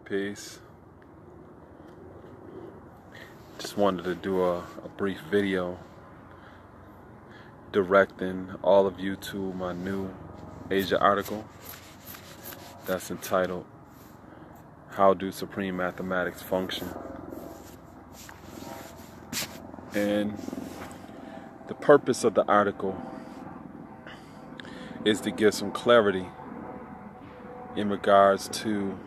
Peace. Just wanted to do a brief video directing all of you to my new Asia article that's entitled "How Do Supreme Mathematics Function?" And the purpose of the article is to give some clarity in regards to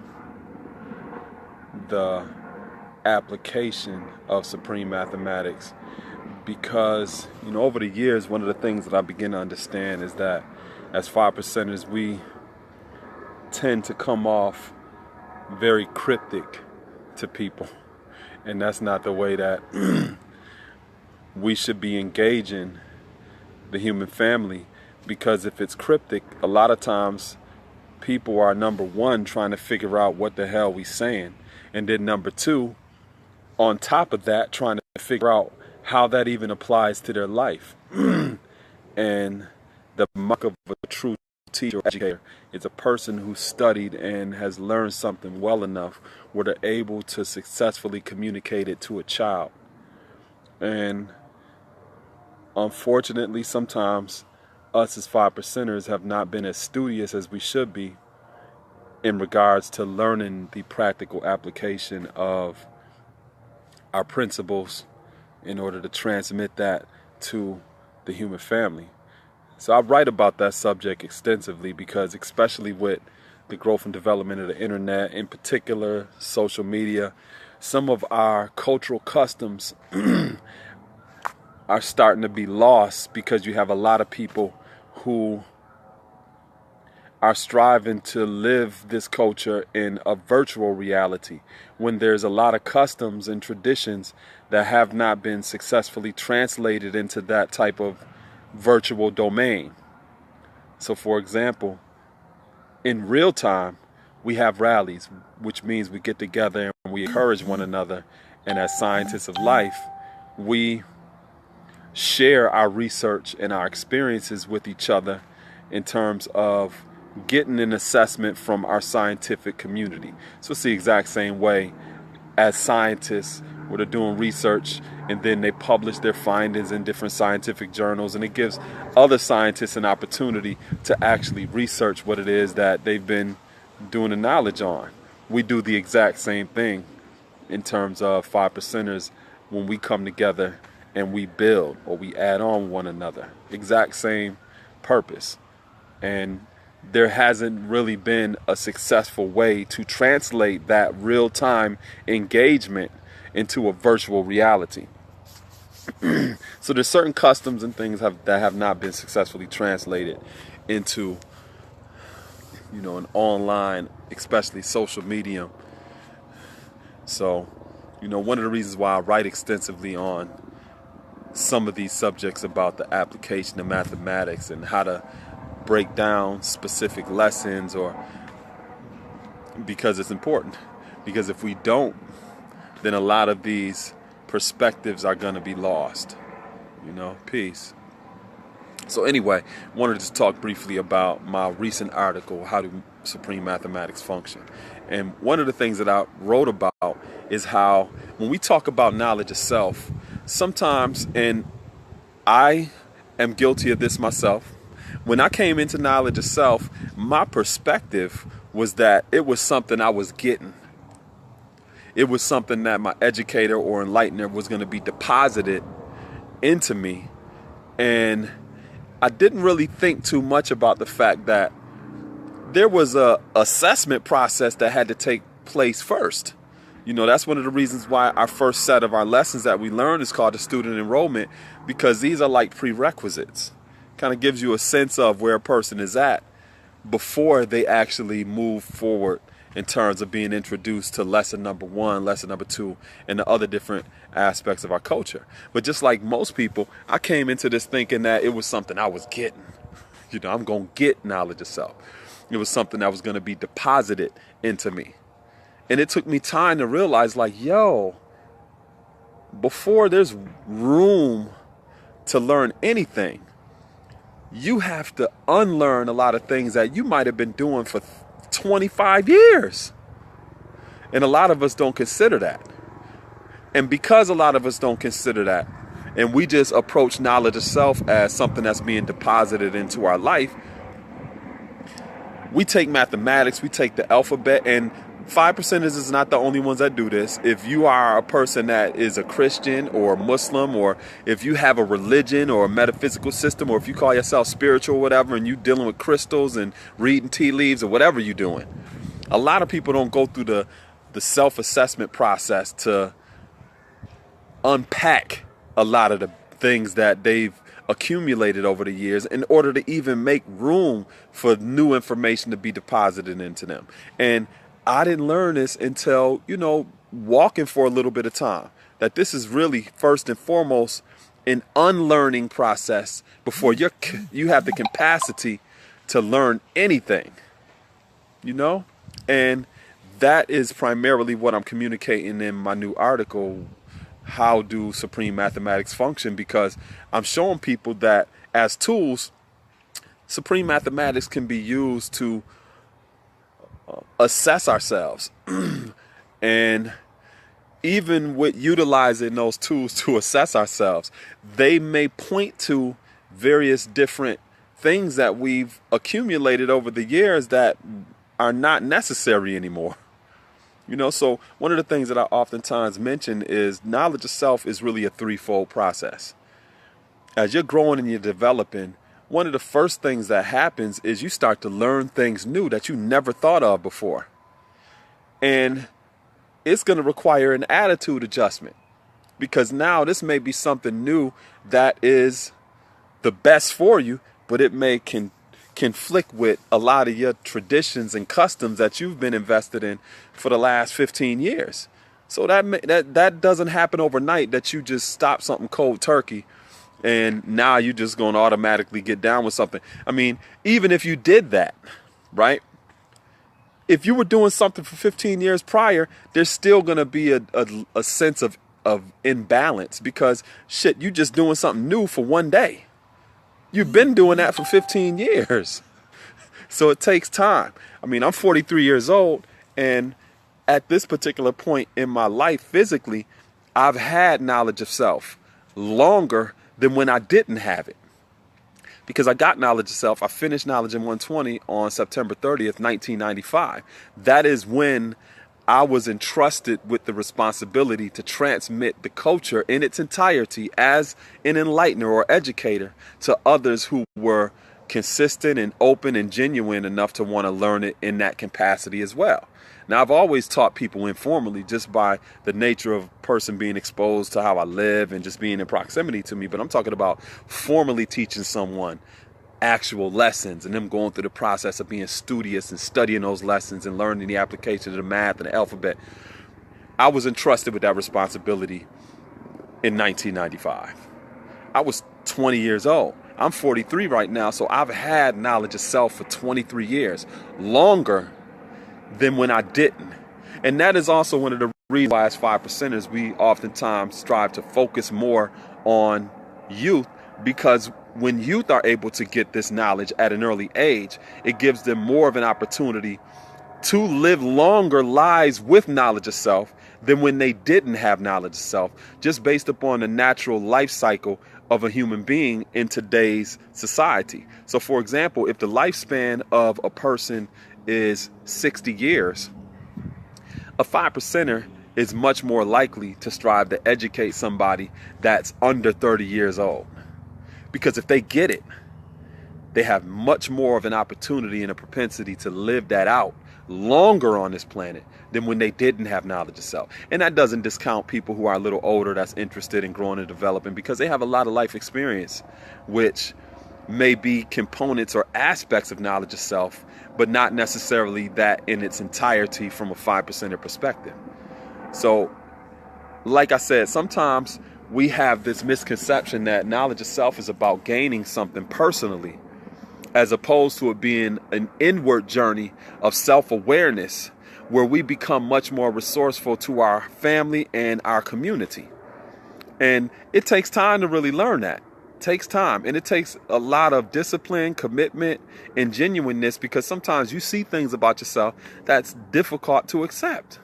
the application of supreme mathematics, because over the years, one of the things that I begin to understand is that as 5%ers, we tend to come off very cryptic to people, and that's not the way that we should be engaging the human family, because if it's cryptic, a lot of times people are, number one, trying to figure out what the hell we saying, and then number two, on top of that, trying to figure out how that even applies to their life. And the mark of a true teacher or educator is a person who studied and has learned something well enough where they're able to successfully communicate it to a child. And unfortunately, sometimes us as 5%ers have not been as studious as we should be in regards to learning the practical application of our principles in order to transmit that to the human family. So I write about that subject extensively because, especially with the growth and development of the internet, in particular social media, some of our cultural customs are starting to be lost, because you have a lot of people who are striving to live this culture in a virtual reality, when there's a lot of customs and traditions that have not been successfully translated into that type of virtual domain. So for example, in real time, we have rallies, which means we get together and we encourage one another. And as scientists of life, we share our research and our experiences with each other in terms of getting an assessment from our scientific community. So it's the exact same way as scientists, where they're doing research and then they publish their findings in different scientific journals, and it gives other scientists an opportunity to actually research what it is that they've been doing the knowledge on. We do the exact same thing in terms of 5%ers when we come together and we build or we add on one another. Exact same purpose. And there hasn't really been a successful way to translate that real-time engagement into a virtual reality. So there's certain customs and things that have not been successfully translated into, an online, especially social medium. So, one of the reasons why I write extensively on some of these subjects about the application of mathematics and how to break down specific lessons, or because it's important. Because if we don't, then a lot of these perspectives are going to be lost. Peace. So anyway, wanted to talk briefly about my recent article, How Do Supreme Mathematics Function? And one of the things that I wrote about is how when we talk about knowledge of self, sometimes, and I am guilty of this myself, when I came into knowledge of self, my perspective was that it was something I was getting. It was something that my educator or enlightener was going to be deposited into me. And I didn't really think too much about the fact that there was a assessment process that had to take place first. That's one of the reasons why our first set of our lessons that we learn is called the student enrollment, because these are like prerequisites. Kind of gives you a sense of where a person is at before they actually move forward in terms of being introduced to lesson number 1, lesson number 2, and the other different aspects of our culture. But just like most people, I came into this thinking that it was something I was getting. I'm going to get knowledge of self. It was something that was going to be deposited into me. And it took me time to realize, before there's room to learn anything, you have to unlearn a lot of things that you might have been doing for 25 years. And a lot of us don't consider that. And because a lot of us don't consider that, and we just approach knowledge of self as something that's being deposited into our life, we take mathematics, we take the alphabet, and 5%ers is not the only ones that do this. If you are a person that is a Christian or Muslim, or if you have a religion or a metaphysical system, or if you call yourself spiritual or whatever, and you dealing with crystals and reading tea leaves or whatever you're doing, a lot of people don't go through the self-assessment process to unpack a lot of the things that they've accumulated over the years in order to even make room for new information to be deposited into them. And I didn't learn this until, walking for a little bit of time, that this is really first and foremost an unlearning process before you have the capacity to learn anything, and that is primarily what I'm communicating in my new article, How Do Supreme Mathematics Function? Because I'm showing people that as tools, supreme mathematics can be used to assess ourselves. And even with utilizing those tools to assess ourselves, they may point to various different things that we've accumulated over the years that are not necessary anymore. So one of the things that I oftentimes mention is knowledge of self is really a threefold process. As you're growing and you're developing, one of the first things that happens is you start to learn things new that you never thought of before. And it's going to require an attitude adjustment, because now this may be something new that is the best for you, but it may conflict with a lot of your traditions and customs that you've been invested in for the last 15 years. So that doesn't happen overnight, that you just stop something cold turkey and now you're just going to automatically get down with something. I mean, even if you did that, right? If you were doing something for 15 years prior, there's still going to be a sense of imbalance, because you just doing something new for one day. You've been doing that for 15 years. So it takes time. I mean, I'm 43 years old, and at this particular point in my life physically, I've had knowledge of self longer than when I didn't have it. Because I got knowledge of self. I finished Knowledge in 120 on September 30th, 1995. That is when I was entrusted with the responsibility to transmit the culture in its entirety as an enlightener or educator to others who were consistent and open and genuine enough to want to learn it in that capacity as well. Now, I've always taught people informally, just by the nature of a person being exposed to how I live and just being in proximity to me. But I'm talking about formally teaching someone actual lessons and them going through the process of being studious and studying those lessons and learning the application of the math and the alphabet. I was entrusted with that responsibility in 1995. I was 20 years old. I'm 43 right now, so I've had knowledge of self for 23 years, longer than when I didn't. And that is also one of the reasons why as 5%ers, we oftentimes strive to focus more on youth, because when youth are able to get this knowledge at an early age, it gives them more of an opportunity to live longer lives with knowledge of self than when they didn't have knowledge of self, just based upon the natural life cycle of a human being in today's society. So, for example, if the lifespan of a person is 60 years, a 5%er is much more likely to strive to educate somebody that's under 30 years old. Because if they get it, they have much more of an opportunity and a propensity to live that out longer on this planet than when they didn't have knowledge of self. And that doesn't discount people who are a little older that's interested in growing and developing, because they have a lot of life experience, which may be components or aspects of knowledge of self, but not necessarily that in its entirety from a 5%er perspective. So, like I said, sometimes we have this misconception that knowledge of self is about gaining something personally, as opposed to it being an inward journey of self-awareness, where we become much more resourceful to our family and our community. And it takes time to really learn that. It takes time, and it takes a lot of discipline, commitment, and genuineness, because sometimes you see things about yourself that's difficult to accept.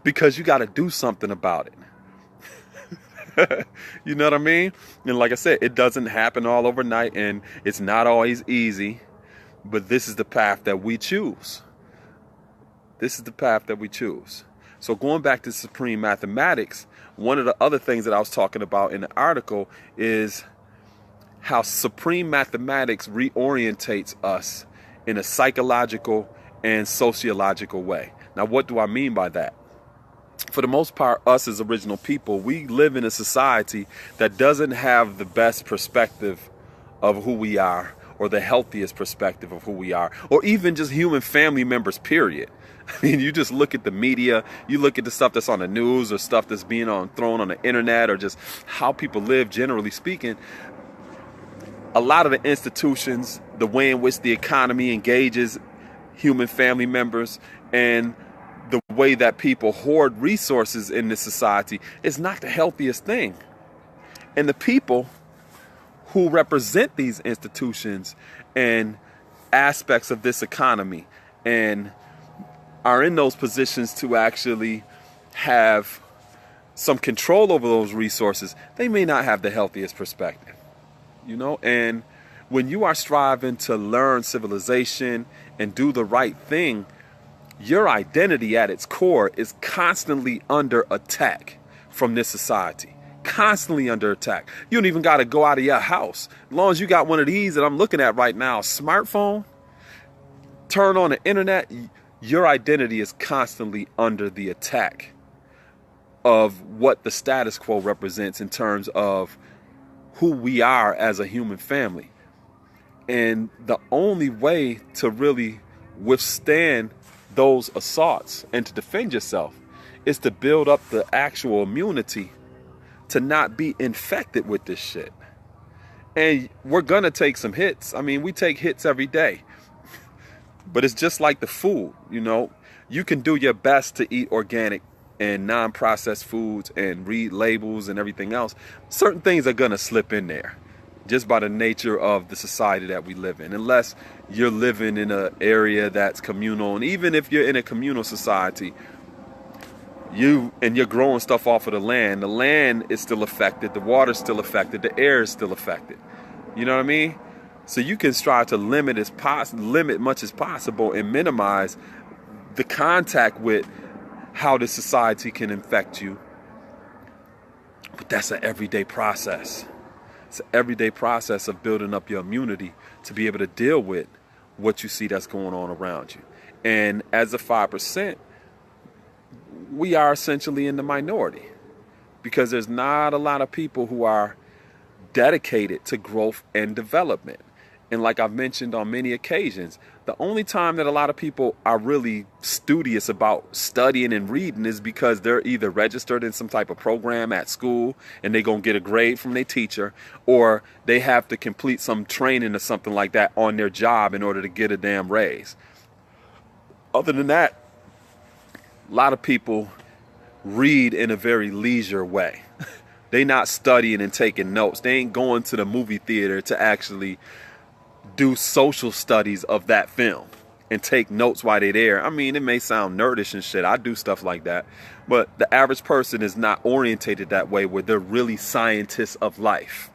because you got to do something about it. You know what I mean? And like I said, it doesn't happen all overnight, and it's not always easy, but this is the path that we choose. This is the path that we choose. So going back to supreme mathematics, one of the other things that I was talking about in the article is how supreme mathematics reorientates us in a psychological and sociological way. Now, what do I mean by that? For the most part, us as original people, we live in a society that doesn't have the best perspective of who we are, or the healthiest perspective of who we are, or even just human family members, period. I mean, you just look at the media, you look at the stuff that's on the news, or stuff that's being thrown on the internet, or just how people live, generally speaking. A lot of the institutions, the way in which the economy engages human family members, and the way that people hoard resources in this society is not the healthiest thing. And the people who represent these institutions and aspects of this economy and are in those positions to actually have some control over those resources, they may not have the healthiest perspective, you know. And when you are striving to learn civilization and do the right thing, your identity at its core is constantly under attack from this society. Constantly under attack. You don't even got to go out of your house. As long as you got one of these that I'm looking at right now, smartphone, turn on the internet, your identity is constantly under the attack of what the status quo represents in terms of who we are as a human family. And the only way to really withstand those assaults and to defend yourself is to build up the actual immunity to not be infected with this shit. And we're gonna take some hits. I mean, we take hits every day. But it's just like the food, you know. You can do your best to eat organic and non-processed foods and read labels and everything else. Certain things are gonna slip in there just by the nature of the society that we live in, unless you're living in an area that's communal. And even if you're in a communal society, you're growing stuff off of the land is still affected, the water's still affected, the air is still affected. You know what I mean? So you can strive to limit much as possible and minimize the contact with how this society can infect you. But that's an everyday process. It's an everyday process of building up your immunity to be able to deal with what you see that's going on around you. And as a 5%, we are essentially in the minority because there's not a lot of people who are dedicated to growth and development. And like I've mentioned on many occasions, the only time that a lot of people are really studious about studying and reading is because they're either registered in some type of program at school and they're going to get a grade from their teacher, or they have to complete some training or something like that on their job in order to get a damn raise. Other than that, a lot of people read in a very leisure way. They not studying and taking notes. They ain't going to the movie theater to actually do social studies of that film and take notes while they're there. I mean, it may sound nerdish and shit. I do stuff like that. But the average person is not orientated that way, where they're really scientists of life.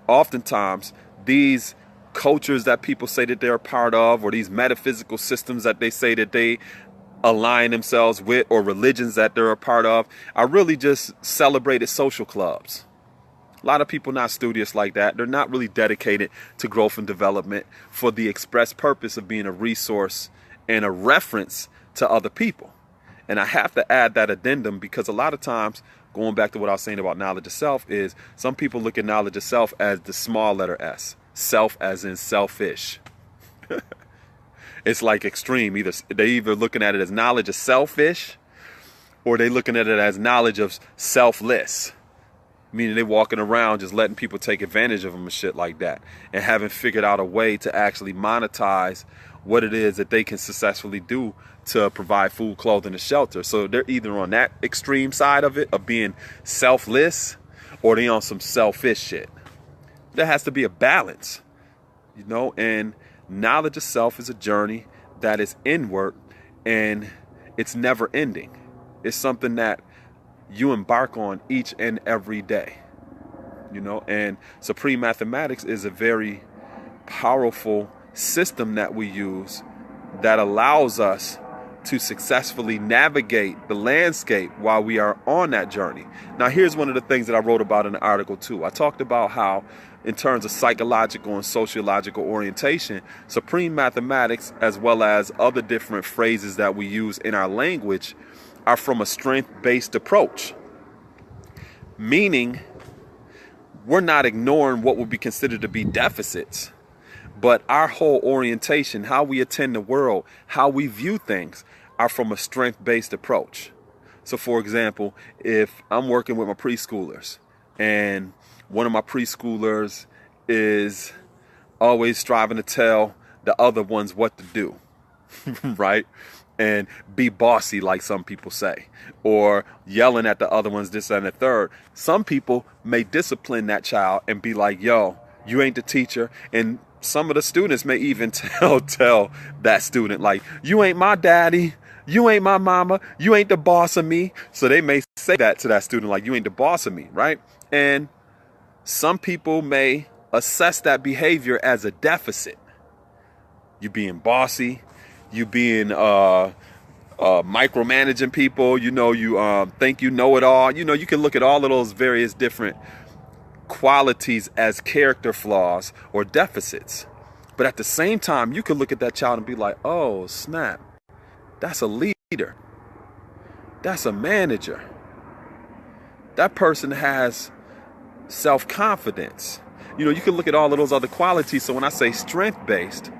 Oftentimes, these cultures that people say that they're a part of, or these metaphysical systems that they say that they align themselves with, or religions that they're a part of, are really just celebrated social clubs. A lot of people not studious like that. They're not really dedicated to growth and development for the express purpose of being a resource and a reference to other people. And I have to add that addendum because a lot of times, going back to what I was saying about knowledge of self, is some people look at knowledge of self as the small letter S. Self as in selfish. It's like extreme. They either looking at it as knowledge of selfish, or they looking at it as knowledge of selfless. Meaning they walking around just letting people take advantage of them and shit like that, and haven't figured out a way to actually monetize what it is that they can successfully do to provide food, clothing, and shelter. So they're either on that extreme side of it, of being selfless, or they on some selfish shit. There has to be a balance, you know, and knowledge of self is a journey that is inward, and It's never ending. It's something that you embark on each and every day, and supreme mathematics is a very powerful system that we use that allows us to successfully navigate the landscape while we are on that journey. Now, here's one of the things that I wrote about in the article too. I talked about how, in terms of psychological and sociological orientation, supreme mathematics, as well as other different phrases that we use in our language, are from a strength-based approach. Meaning, we're not ignoring what would be considered to be deficits, but our whole orientation, how we attend the world, how we view things, are from a strength-based approach. So, for example, if I'm working with my preschoolers and one of my preschoolers is always striving to tell the other ones what to do, right? And be bossy, like some people say, or yelling at the other ones, this and the third. Some people may discipline that child and be like, yo, you ain't the teacher. And some of the students may even tell that student, like, you ain't my daddy, you ain't my mama, you ain't the boss of me. So they may say that to that student, like, you ain't the boss of me, right? And some people may assess that behavior as a deficit. You being bossy, you being micromanaging people, you think you know it all. You can look at all of those various different qualities as character flaws or deficits. But at the same time, you can look at that child and be like, oh, snap, that's a leader. That's a manager. That person has self-confidence. You can look at all of those other qualities. So when I say strength-based,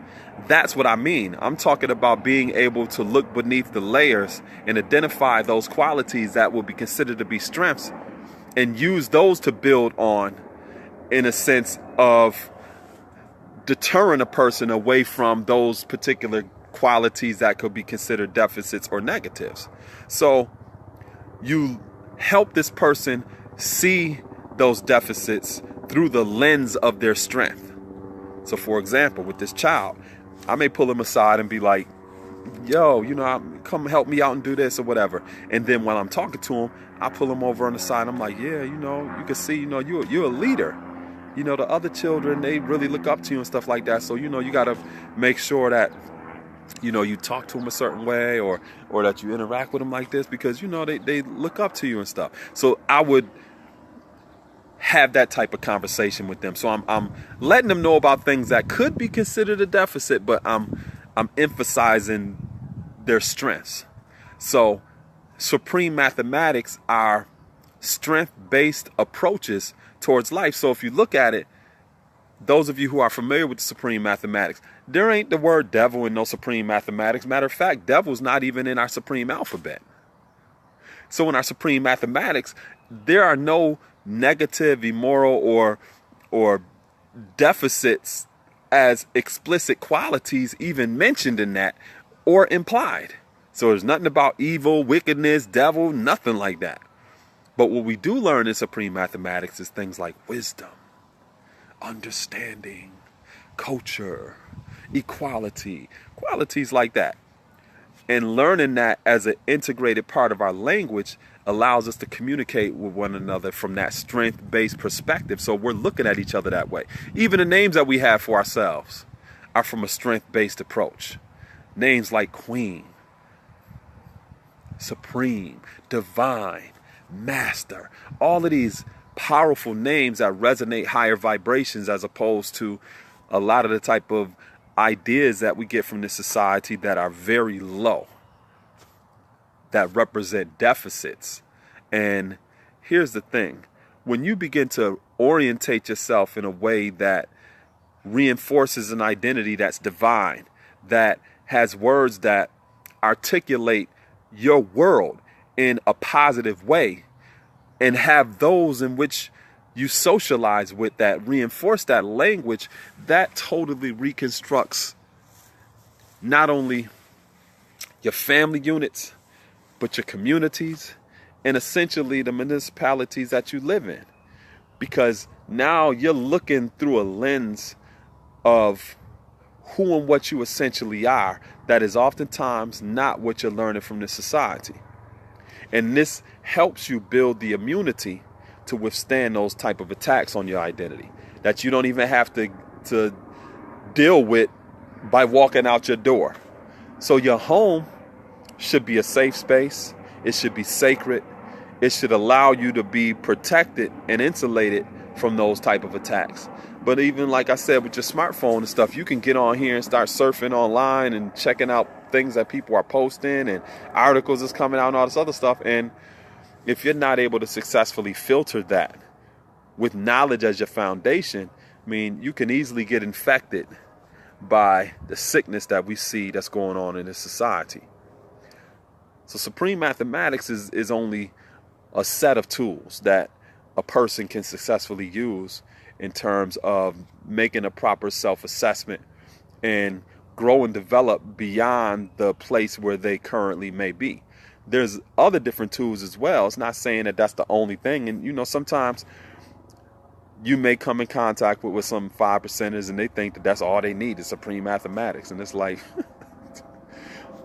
that's what I mean. I'm talking about being able to look beneath the layers and identify those qualities that will be considered to be strengths and use those to build on, in a sense of deterring a person away from those particular qualities that could be considered deficits or negatives. So you help this person see those deficits through the lens of their strength. So, for example, with this child, I may pull him aside and be like, yo, come help me out and do this or whatever. And then while I'm talking to him, I pull him over on the side. I'm like, yeah, you can see, you're a leader. The other children, they really look up to you and stuff like that. So, you got to make sure that, you talk to them a certain way or that you interact with them like this because, they look up to you and stuff. So I would have that type of conversation with them. So I'm letting them know about things that could be considered a deficit, but I'm emphasizing their strengths. So supreme mathematics are strength-based approaches towards life. So if you look at it, those of you who are familiar with the supreme mathematics, there ain't the word devil in no supreme mathematics. Matter of fact, devil's not even in our supreme alphabet. So in our supreme mathematics, there are no negative, immoral, or deficits as explicit qualities even mentioned in that or implied. So there's nothing about evil, wickedness, devil, nothing like that. But what we do learn in supreme mathematics is things like wisdom, understanding, culture, equality, qualities like that. And learning that as an integrated part of our language allows us to communicate with one another from that strength-based perspective. So we're looking at each other that way. Even the names that we have for ourselves are from a strength-based approach. Names like Queen, Supreme, Divine, Master, all of these powerful names that resonate higher vibrations as opposed to a lot of the type of ideas that we get from this society that are very low, that represent deficits. And here's the thing, when you begin to orientate yourself in a way that reinforces an identity that's divine, that has words that articulate your world in a positive way, and have those in which you socialize with that reinforce that language, that totally reconstructs not only your family units, but your communities and essentially the municipalities that you live in. Because now you're looking through a lens of who and what you essentially are, that is oftentimes not what you're learning from this society. And this helps you build the immunity to withstand those type of attacks on your identity that you don't even have to deal with by walking out your door. So your home should be a safe space. It should be sacred. It should allow you to be protected and insulated from those type of attacks. But even like I said, with your smartphone and stuff, you can get on here and start surfing online and checking out things that people are posting and articles that's coming out and all this other stuff. And if you're not able to successfully filter that with knowledge as your foundation, I mean, you can easily get infected by the sickness that we see that's going on in this society. So supreme mathematics is only a set of tools that a person can successfully use in terms of making a proper self-assessment and grow and develop beyond the place where they currently may be. There's other different tools as well. It's not saying that that's the only thing. And, you know, sometimes you may come in contact with some 5%ers and they think that that's all they need is supreme mathematics. And it's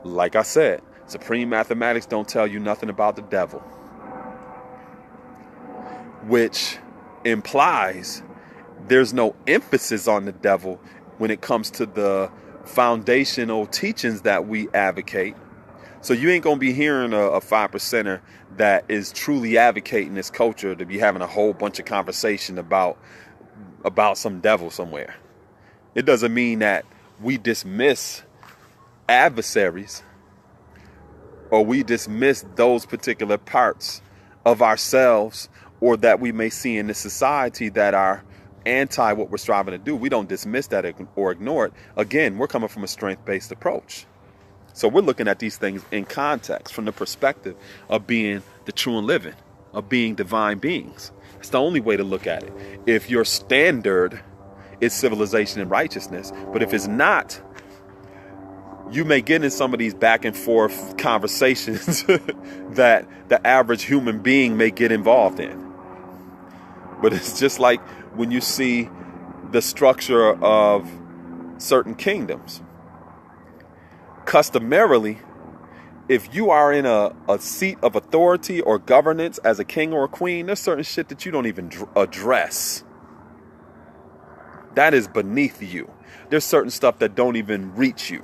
like I said, supreme mathematics don't tell you nothing about the devil, which implies there's no emphasis on the devil when it comes to the foundational teachings that we advocate. So you ain't going to be hearing a 5%er that is truly advocating this culture to be having a whole bunch of conversation about some devil somewhere. It doesn't mean that we dismiss adversaries or we dismiss those particular parts of ourselves or that we may see in this society that are anti what we're striving to do. We don't dismiss that or ignore it. Again, we're coming from a strength-based approach. So we're looking at these things in context from the perspective of being the true and living, of being divine beings. It's the only way to look at it. If your standard is civilization and righteousness, but if it's not, you may get in some of these back and forth conversations that the average human being may get involved in. But it's just like when you see the structure of certain kingdoms. Customarily, if you are in a seat of authority or governance as a king or a queen, there's certain shit that you don't even address. That is beneath you. There's certain stuff that don't even reach you.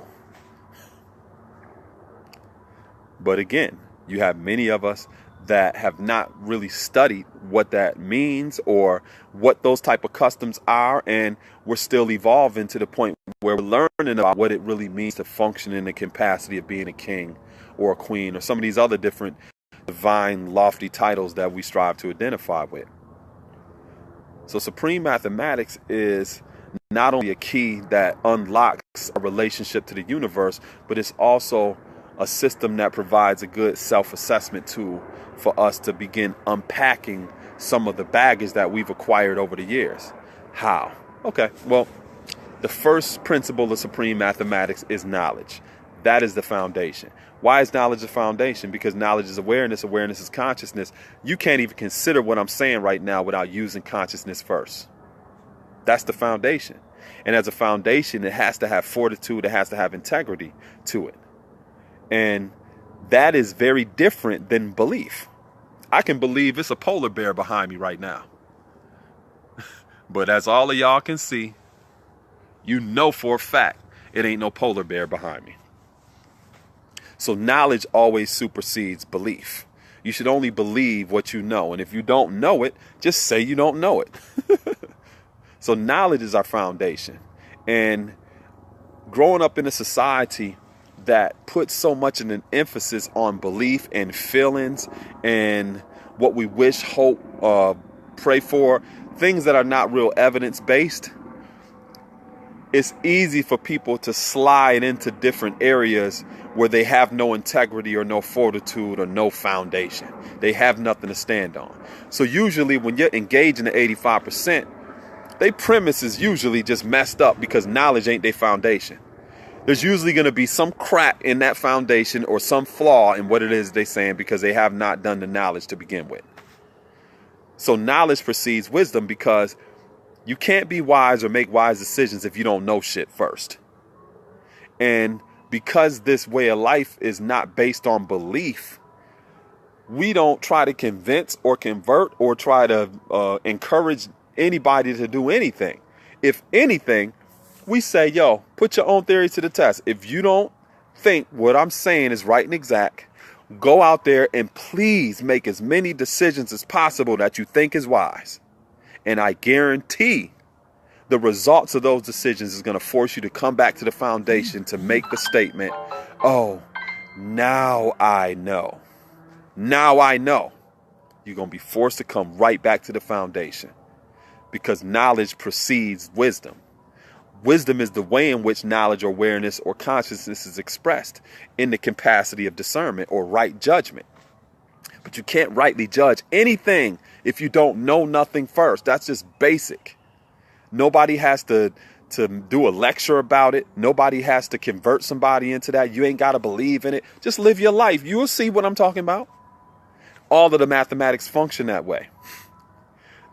But again, you have many of us that have not really studied what that means or what those type of customs are, and we're still evolving to the point where we're learning about what it really means to function in the capacity of being a king or a queen or some of these other different divine lofty titles that we strive to identify with. So supreme mathematics is not only a key that unlocks a relationship to the universe, but it's also a system that provides a good self-assessment tool for us to begin unpacking some of the baggage that we've acquired over the years. How? Okay, well, the first principle of supreme mathematics is knowledge. That is the foundation. Why is knowledge the foundation? Because knowledge is awareness, awareness is consciousness. You can't even consider what I'm saying right now without using consciousness first. That's the foundation. And as a foundation, it has to have fortitude, it has to have integrity to it. And that is very different than belief. I can believe it's a polar bear behind me right now. But as all of y'all can see, you know for a fact it ain't no polar bear behind me. So knowledge always supersedes belief. You should only believe what you know. And if you don't know it, just say you don't know it. So knowledge is our foundation. And growing up in a society that puts so much of an emphasis on belief and feelings and what we wish, hope, pray for, things that are not real evidence-based, it's easy for people to slide into different areas where they have no integrity or no fortitude or no foundation. They have nothing to stand on. So usually when you're engaging the 85%, their premise is usually just messed up because knowledge ain't their foundation. There's usually going to be some crack in that foundation or some flaw in what it is they're saying because they have not done the knowledge to begin with. So knowledge precedes wisdom because you can't be wise or make wise decisions if you don't know shit first. And because this way of life is not based on belief, we don't try to convince or convert or try to encourage anybody to do anything. If anything, we say, yo, put your own theories to the test. If you don't think what I'm saying is right and exact, go out there and please make as many decisions as possible that you think is wise. And I guarantee the results of those decisions is going to force you to come back to the foundation to make the statement, oh, now I know. Now I know. You're going to be forced to come right back to the foundation, because knowledge precedes wisdom. Wisdom is the way in which knowledge or awareness or consciousness is expressed in the capacity of discernment or right judgment. But you can't rightly judge anything if you don't know nothing first. That's just basic. Nobody has to do a lecture about it. Nobody has to convert somebody into that. You ain't got to believe in it. Just live your life. You will see what I'm talking about. All of the mathematics function that way.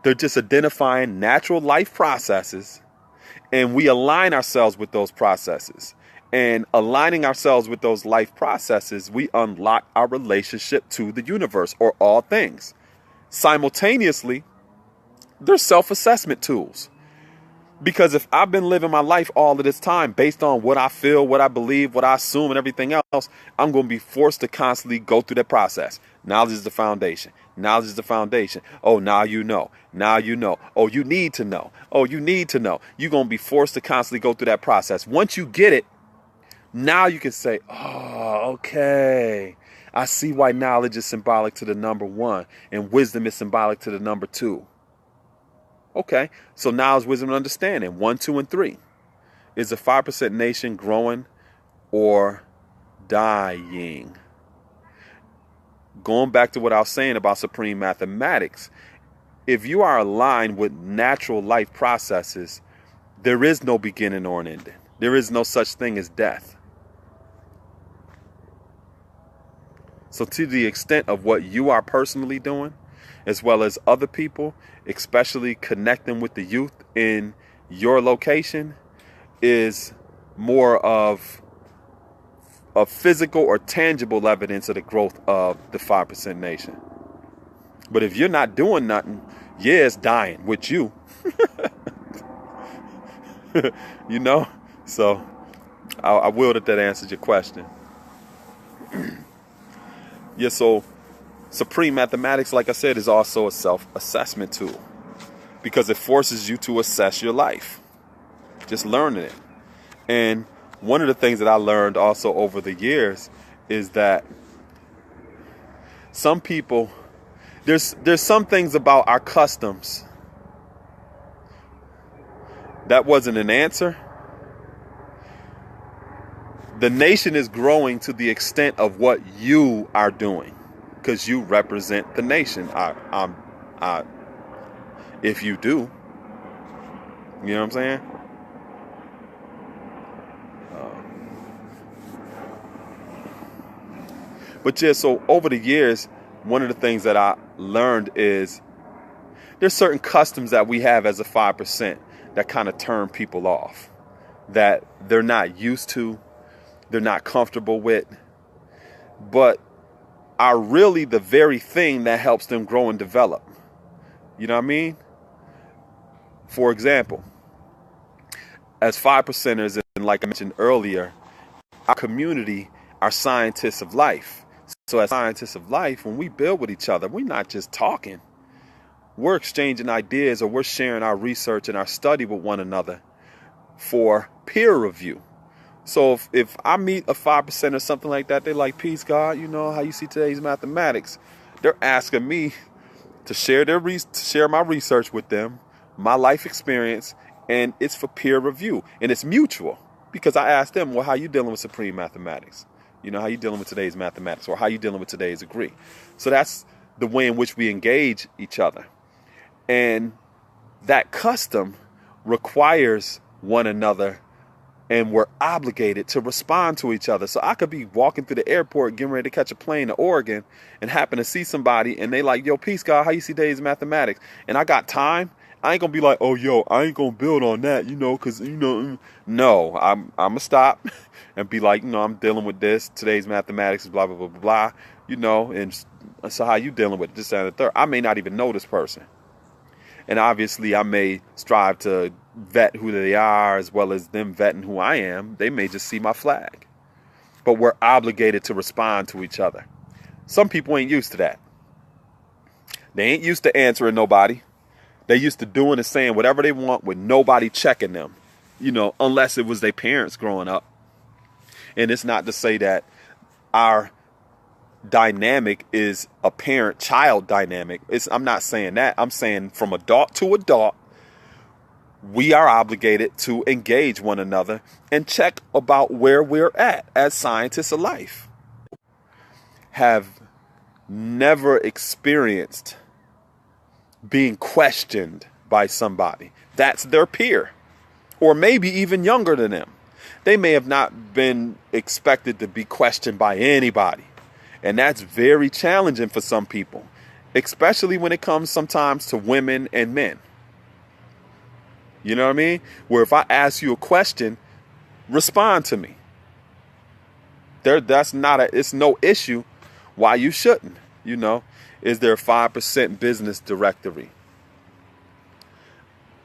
They're just identifying natural life processes, and we align ourselves with those processes. And aligning ourselves with those life processes, we unlock our relationship to the universe or all things. Simultaneously, there's self-assessment tools. Because if I've been living my life all of this time based on what I feel, what I believe, what I assume, and everything else, I'm going to be forced to constantly go through that process. Knowledge is the foundation. Knowledge is the foundation. Oh, now you know. Now you know. Oh, you need to know. Oh, you need to know. You're going to be forced to constantly go through that process. Once you get it, now you can say, oh, okay. I see why knowledge is symbolic to the number 1 and wisdom is symbolic to the number 2. Okay, so now is wisdom and understanding. 1, 2, and 3. Is the 5% nation growing or dying? Going back to what I was saying about supreme mathematics, if you are aligned with natural life processes, there is no beginning or an ending. There is no such thing as death. So to the extent of what you are personally doing, as well as other people, especially connecting with the youth in your location, is more of a physical or tangible evidence of the growth of the 5% nation. But if you're not doing nothing, yeah, it's dying with you. You know? So I will that answered your question. Yeah, so supreme mathematics, like I said, is also a self-assessment tool, because it forces you to assess your life, just learning it. And one of the things that I learned also over the years is that some people, there's some things about our customs that wasn't an answer. The nation is growing to the extent of what you are doing, because you represent the nation. If you do, you know what I'm saying? But yeah, so over the years, one of the things that I learned is there's certain customs that we have as a 5% that kind of turn people off, that they're not used to, they're not comfortable with, but are really the very thing that helps them grow and develop. You know what I mean? For example, as 5%ers, and like I mentioned earlier, our community are scientists of life. So as scientists of life, when we build with each other, we're not just talking. We're exchanging ideas, or we're sharing our research and our study with one another for peer review. So if I meet a 5% or something like that, they're like, peace, God, you know, how you see today's mathematics? They're asking me to share my research with them, my life experience, and it's for peer review. And it's mutual, because I asked them, well, how you dealing with supreme mathematics? You know, how you dealing with today's mathematics, or how you dealing with today's degree? So that's the way in which we engage each other. And that custom requires one another, and we're obligated to respond to each other. So I could be walking through the airport, getting ready to catch a plane to Oregon, and happen to see somebody, and they like, yo, peace, God, how you see today's mathematics? And I got time. I ain't gonna be like, oh, yo, I ain't gonna build on that, because, no, I'm gonna stop and be like, I'm dealing with this. Today's mathematics is blah, blah, blah, blah, blah, and so how you dealing with this and the third? I may not even know this person. And obviously I may strive to vet who they are as well as them vetting who I am. They may just see my flag. But we're obligated to respond to each other. Some people ain't used to that. They ain't used to answering nobody. They used to doing and saying whatever they want with nobody checking them, unless it was their parents growing up. And it's not to say that our dynamic is a parent-child dynamic. I'm not saying that. I'm saying from adult to adult, we are obligated to engage one another and check about where we're at as scientists of life. Have never experienced being questioned by somebody that's their peer, or maybe even younger than them. They may have not been expected to be questioned by anybody. And that's very challenging for some people, especially when it comes sometimes to women and men. You know what I mean? Where if I ask you a question, respond to me. It's no issue why you shouldn't, Is there a 5% business directory?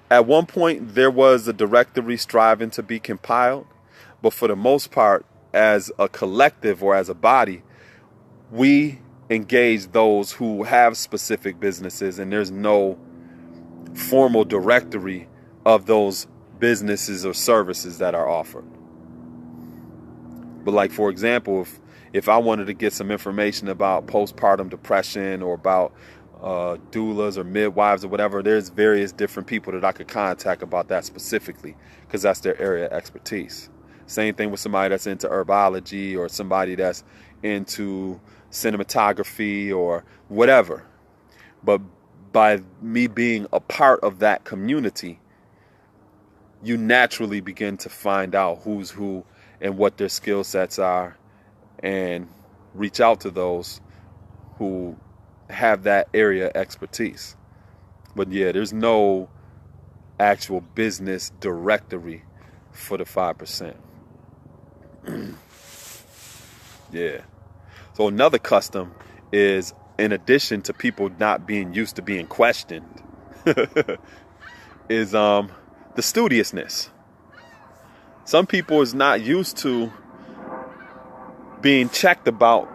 At one point, there was a directory striving to be compiled, but for the most part, as a collective or as a body, we engage those who have specific businesses, and there's no formal directory of those businesses or services that are offered. But like, for example, if I wanted to get some information about postpartum depression or about doulas or midwives or whatever, there's various different people that I could contact about that specifically, because that's their area of expertise. Same thing with somebody that's into herbology or somebody that's into cinematography or whatever. But by me being a part of that community, you naturally begin to find out who's who and what their skill sets are, and reach out to those who have that area expertise. But yeah, there's no actual business directory for the 5%. Yeah. So another custom is, in addition to people not being used to being questioned, is the studiousness. Some people is not used to being checked about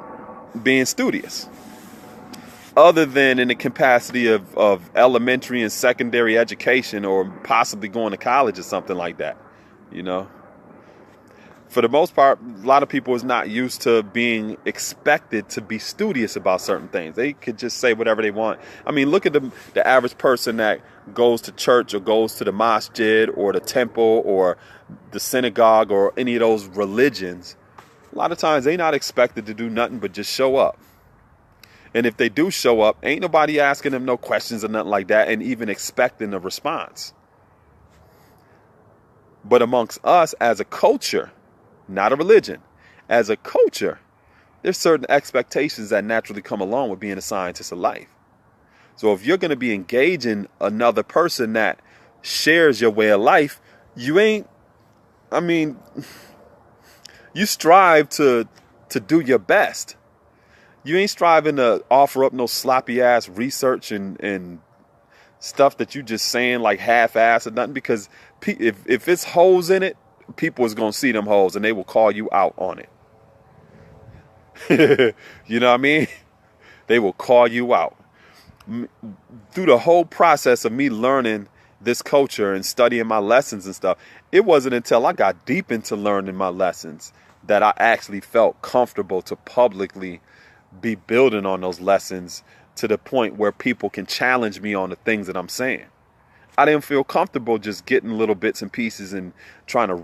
being studious, other than in the capacity of elementary and secondary education, or possibly going to college or something like that. For the most part, a lot of people is not used to being expected to be studious about certain things. They could just say whatever they want. I mean, look at the average person that goes to church or goes to the masjid or the temple or the synagogue or any of those religions. A lot of times they not expected to do nothing but just show up. And if they do show up, ain't nobody asking them no questions or nothing like that, and even expecting a response. But amongst us as a culture, not a religion, as a culture, there's certain expectations that naturally come along with being a scientist of life. So if you're going to be engaging another person that shares your way of life, you strive to do your best. You ain't striving to offer up no sloppy ass research and stuff that you just saying like half-ass or nothing, because if it's holes in it, people is going to see them holes and they will call you out on it. You know what I mean? They will call you out. Through the whole process of me learning this culture and studying my lessons and stuff, it wasn't until I got deep into learning my lessons that I actually felt comfortable to publicly be building on those lessons to the point where people can challenge me on the things that I'm saying. I didn't feel comfortable just getting little bits and pieces and trying to,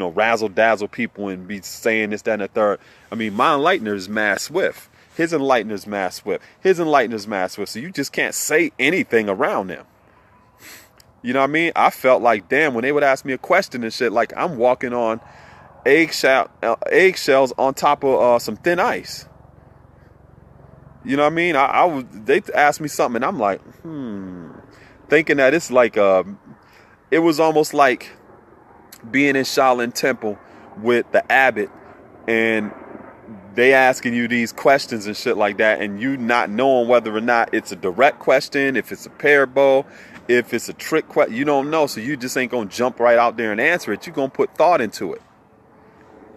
razzle dazzle people and be saying this, that, and the third. I mean, my Leitners Mass Swift, his Leitners Mass Swift, his Leitners Mass Swift. So you just can't say anything around them. You know what I mean? I felt like, damn, when they would ask me a question and shit, like I'm walking on eggshells on top of some thin ice. You know what I mean? They asked me something and I'm like, thinking that it's like it was almost like being in Shaolin Temple with the abbot, and they asking you these questions and shit like that, and you not knowing whether or not it's a direct question, if it's a parable, if it's a trick question. You don't know, so you just ain't gonna jump right out there and answer it. You're gonna put thought into it.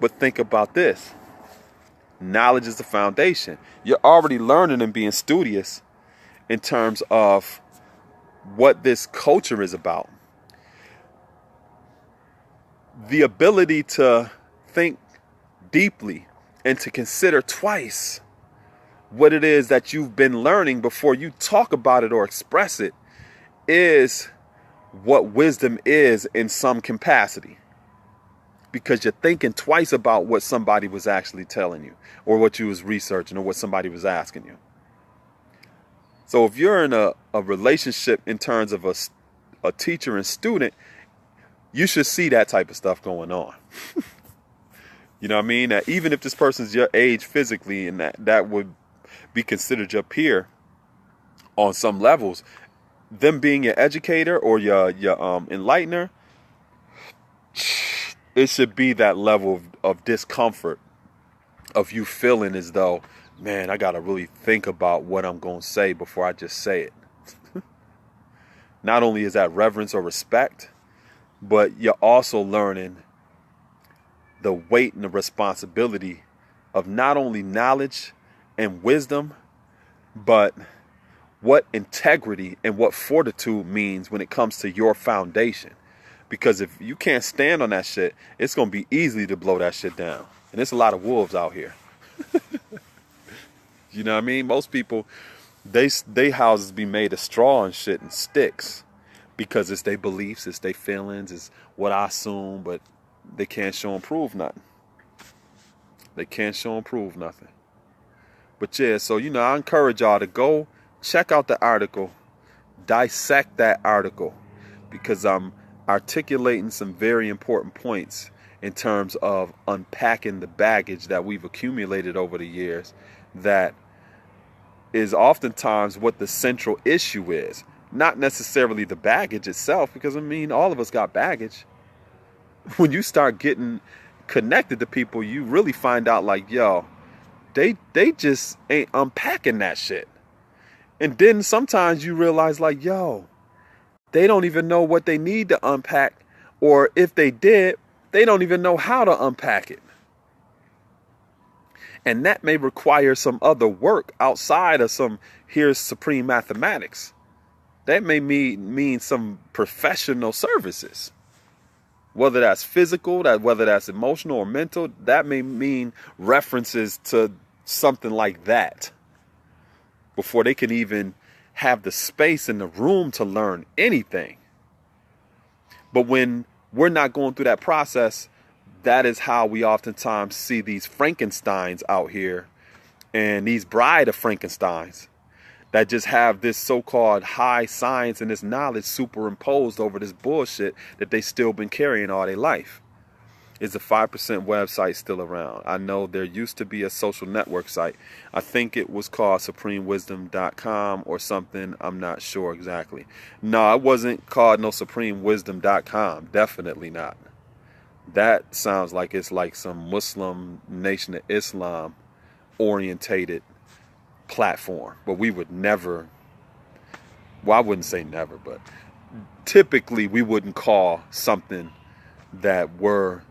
But think about this. Knowledge is the foundation. You're already learning and being studious in terms of what this culture is about. The ability to think deeply and to consider twice what it is that you've been learning before you talk about it or express it is what wisdom is in some capacity. Because you're thinking twice about what somebody was actually telling you, or what you was researching, or what somebody was asking you. So if you're in a relationship in terms of a teacher and student, you should see that type of stuff going on. You know what I mean? That even if this person's your age physically, and that would be considered your peer on some levels, them being your educator or your enlightener, it should be that level of discomfort, of you feeling as though, man, I got to really think about what I'm going to say before I just say it. Not only is that reverence or respect, but you're also learning the weight and the responsibility of not only knowledge and wisdom, but what integrity and what fortitude means when it comes to your foundation. Because if you can't stand on that shit, it's going to be easy to blow that shit down. And there's a lot of wolves out here. You know what I mean? Most people, they houses be made of straw and shit and sticks. Because it's their beliefs, it's their feelings, it's what I assume, but they can't show and prove nothing. They can't show and prove nothing. But yeah, so, I encourage y'all to go check out the article, dissect that article, because I'm articulating some very important points in terms of unpacking the baggage that we've accumulated over the years that is oftentimes what the central issue is. Not necessarily the baggage itself, because all of us got baggage. When you start getting connected to people, you really find out like, yo, they just ain't unpacking that shit. And then sometimes you realize like, yo, they don't even know what they need to unpack, or if they did, they don't even know how to unpack it. And that may require some other work outside of here's supreme mathematics. That may mean some professional services, whether that's physical, whether that's emotional or mental. That may mean references to something like that before they can even have the space in the room to learn anything. But when we're not going through that process, that is how we oftentimes see these Frankensteins out here, and these bride of Frankensteins that just have this so-called high science and this knowledge superimposed over this bullshit that they still been carrying all their life. Is the 5% website still around? I know there used to be a social network site. I think it was called supremewisdom.com or something. I'm not sure exactly. No, it wasn't called no supremewisdom.com. Definitely not. That sounds like it's like some Muslim Nation of Islam orientated platform. But we would never, well, I wouldn't say never, but typically we wouldn't call something that we're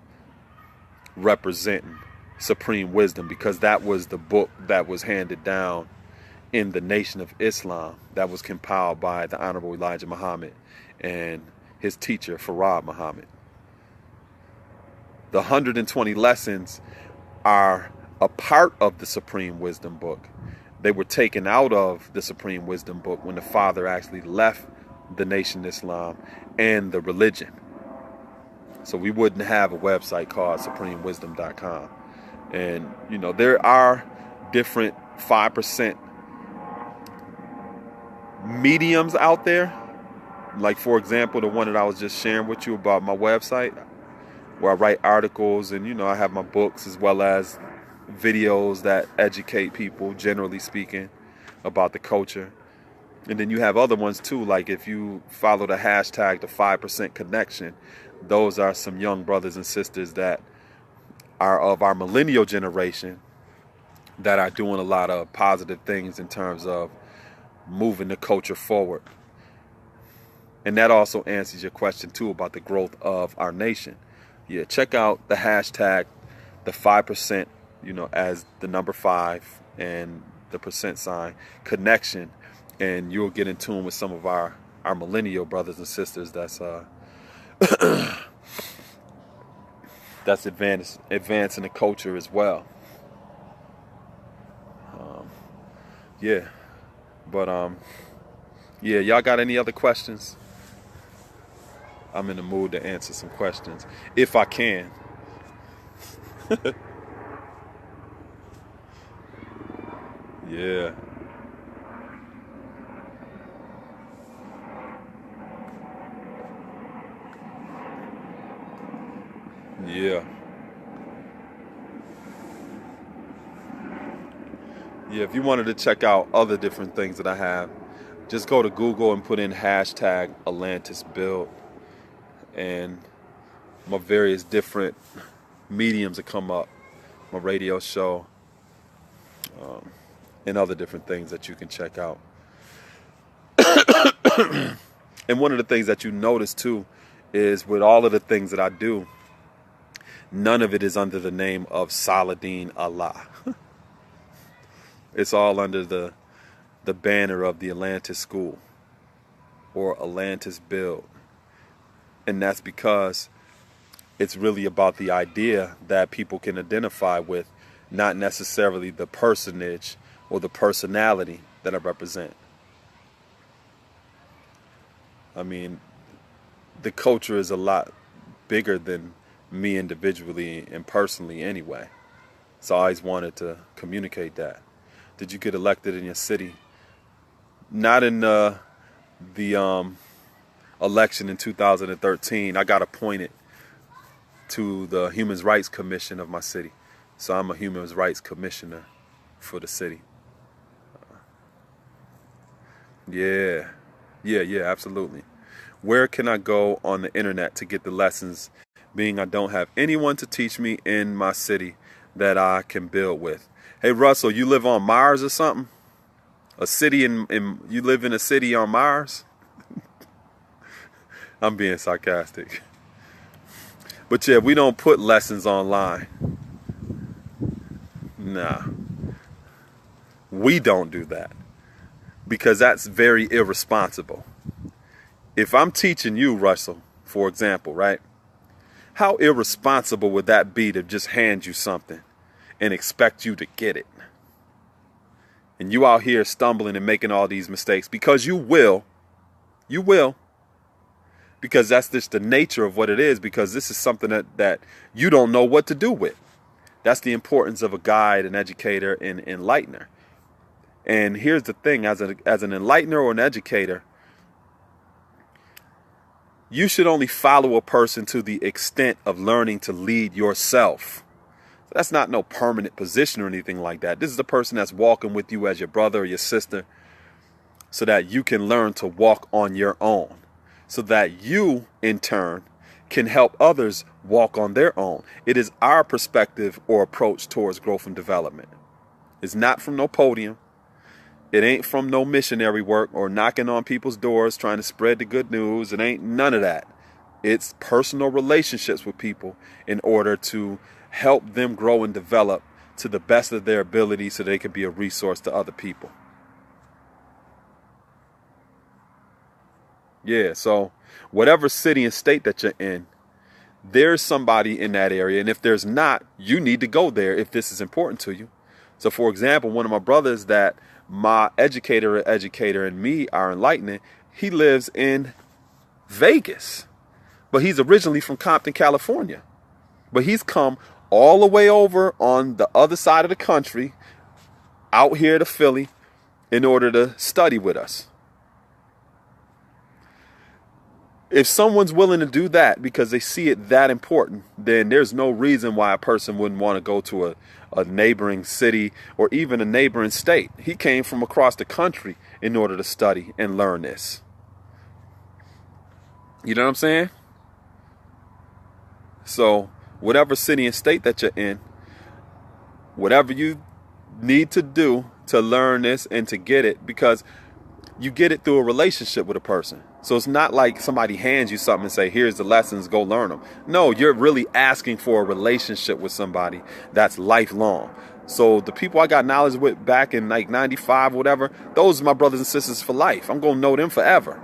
representing supreme wisdom, because that was the book that was handed down in the Nation of Islam that was compiled by the Honorable Elijah Muhammad and his teacher Farad Muhammad. The 120 lessons are a part of the Supreme Wisdom book. They were taken out of the Supreme Wisdom book when the father actually left the Nation of Islam and the religion. So we wouldn't have a website called supremewisdom.com. And, there are different 5% mediums out there. Like, for example, the one that I was just sharing with you about my website, where I write articles and, I have my books as well as videos that educate people, generally speaking, about the culture. And then you have other ones too, like if you follow the hashtag, the 5% connection, those are some young brothers and sisters that are of our millennial generation that are doing a lot of positive things in terms of moving the culture forward. And that also answers your question too about the growth of our nation. Yeah, check out the hashtag, the 5%, as the number 5 and the percent sign connection, and you'll get in tune with some of our millennial brothers and sisters that's that's advancing the culture as well. Yeah, but yeah, y'all got any other questions? I'm in the mood to answer some questions if I can. Yeah. Yeah. Yeah, if you wanted to check out other different things that I have, just go to Google and put in hashtag Atlantis build, and my various different mediums that come up, my radio show, and other different things that you can check out. And one of the things that you notice too is with all of the things that I do, none of it is under the name of Saladin Allah. It's all under the banner of the Atlantis School or Atlantis Build. And that's because it's really about the idea that people can identify with, not necessarily the personage or the personality that I represent. I mean, the culture is a lot bigger than me individually and personally anyway. So I always wanted to communicate that. Did you get elected in your city? Not in the election in 2013. I got appointed to the Human Rights Commission of my city. So I'm a Human Rights Commissioner for the city. Yeah, absolutely. Where can I go on the internet to get the lessons, being I don't have anyone to teach me in my city that I can build with? Hey, Russell, you live on Mars or something? A city you live in a city on Mars? I'm being sarcastic. But yeah, we don't put lessons online. Nah. We don't do that. Because that's very irresponsible. If I'm teaching you, Russell, for example, right? How irresponsible would that be to just hand you something and expect you to get it? And you out here stumbling and making all these mistakes, because you will, because that's just the nature of what it is, because this is something that you don't know what to do with. That's the importance of a guide, an educator, an enlightener. And here's the thing, as an enlightener or an educator, you should only follow a person to the extent of learning to lead yourself. That's not no permanent position or anything like that. This is the person that's walking with you as your brother or your sister, so that you can learn to walk on your own, so that you, in turn, can help others walk on their own. It is our perspective or approach towards growth and development. It's not from no podium. It ain't from no missionary work or knocking on people's doors trying to spread the good news. It ain't none of that. It's personal relationships with people in order to help them grow and develop to the best of their ability so they can be a resource to other people. Yeah, so whatever city and state that you're in, there's somebody in that area. And if there's not, you need to go there if this is important to you. So, for example, one of my brothers that my educator and me are enlightening, he lives in Vegas, but he's originally from Compton, California. But he's come all the way over on the other side of the country, out here to Philly, in order to study with us. If someone's willing to do that because they see it that important, then there's no reason why a person wouldn't want to go to a neighboring city or even a neighboring state. He came from across the country in order to study and learn this. You know what I'm saying? So whatever city and state that you're in, whatever you need to do to learn this and to get it, because you get it through a relationship with a person. So it's not like somebody hands you something and say, here's the lessons, go learn them. No, you're really asking for a relationship with somebody that's lifelong. So the people I got knowledge with back in like 95 or whatever, those are my brothers and sisters for life. I'm going to know them forever.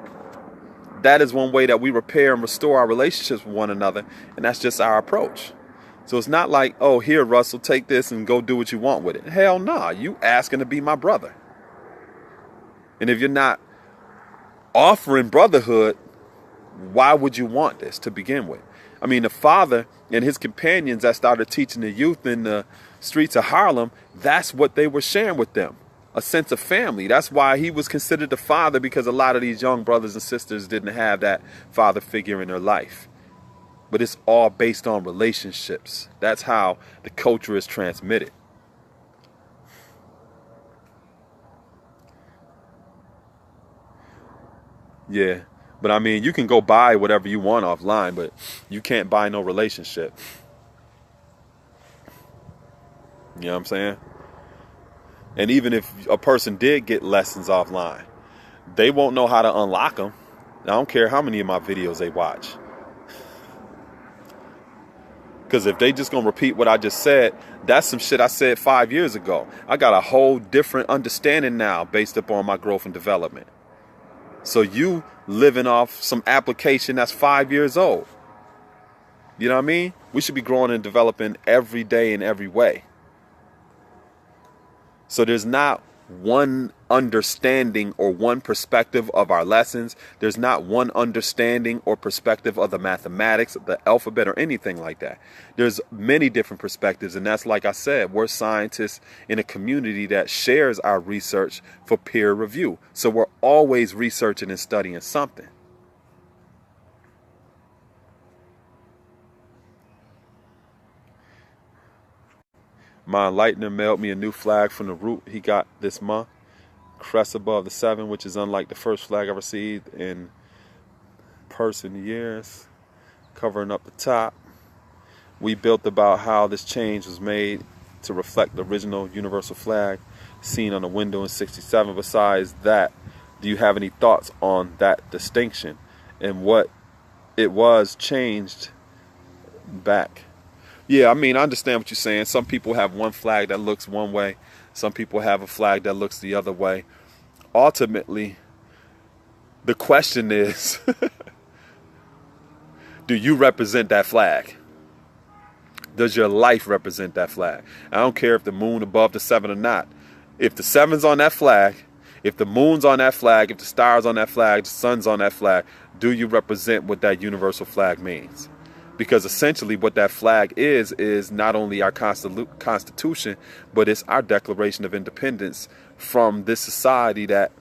That is one way that we repair and restore our relationships with one another. And that's just our approach. So it's not like, oh, here, Russell, take this and go do what you want with it. Hell nah, you asking to be my brother. And if you're not offering brotherhood, why would you want this to begin with? I mean, the father and his companions that started teaching the youth in the streets of Harlem, that's what they were sharing with them. A sense of family. That's why he was considered the father, because a lot of these young brothers and sisters didn't have that father figure in their life. But it's all based on relationships. That's how the culture is transmitted. Yeah, but I mean, you can go buy whatever you want offline, but you can't buy no relationship. You know what I'm saying? And even if a person did get lessons offline, they won't know how to unlock them. I don't care how many of my videos they watch. Because if they just gonna repeat what I just said, that's some shit I said 5 years ago. I got a whole different understanding now based upon my growth and development. So you living off some application that's 5 years old. You know what I mean? We should be growing and developing every day in every way. So there's not one understanding or one perspective of our lessons. There's not one understanding or perspective of the mathematics, the alphabet, or anything like that. There's many different perspectives, and that's, like I said, we're scientists in a community that shares our research for peer review. So we're always researching and studying something. My enlightener mailed me a new flag from the root he got this month. Crest above the 7, which is unlike the first flag I received in person years. Covering up the top. We built about how this change was made to reflect the original universal flag seen on the window in 67. Besides that, do you have any thoughts on that distinction and what it was changed back? Yeah, I mean, I understand what you're saying. Some people have one flag that looks one way. Some people have a flag that looks the other way. Ultimately, the question is, do you represent that flag? Does your life represent that flag? I don't care if the moon above the 7 or not. If the 7's on that flag, if the moon's on that flag, if the star's on that flag, the sun's on that flag, do you represent what that universal flag means? Because essentially what that flag is not only our Constitution, but it's our Declaration of Independence from this society that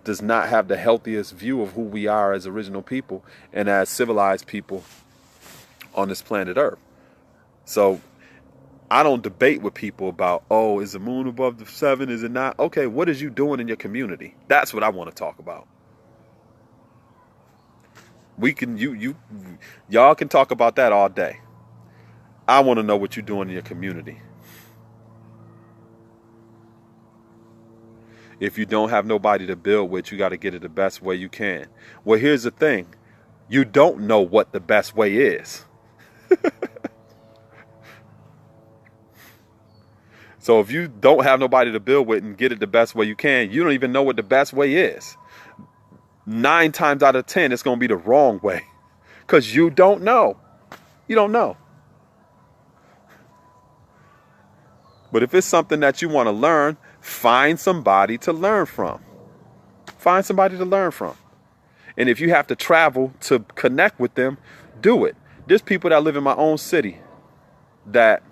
does not have the healthiest view of who we are as original people and as civilized people on this planet Earth. So I don't debate with people about, oh, is the moon above the 7? Is it not? Okay, what is you doing in your community? That's what I want to talk about. We can, y'all can talk about that all day. I want to know what you're doing in your community. If you don't have nobody to build with, you got to get it the best way you can. Well, here's the thing. You don't know what the best way is. So if you don't have nobody to build with and get it the best way you can, you don't even know what the best way is. 9 times out of 10, it's going to be the wrong way because you don't know. You don't know. But if it's something that you want to learn, find somebody to learn from. Find somebody to learn from. And if you have to travel to connect with them, do it. There's people that live in my own city that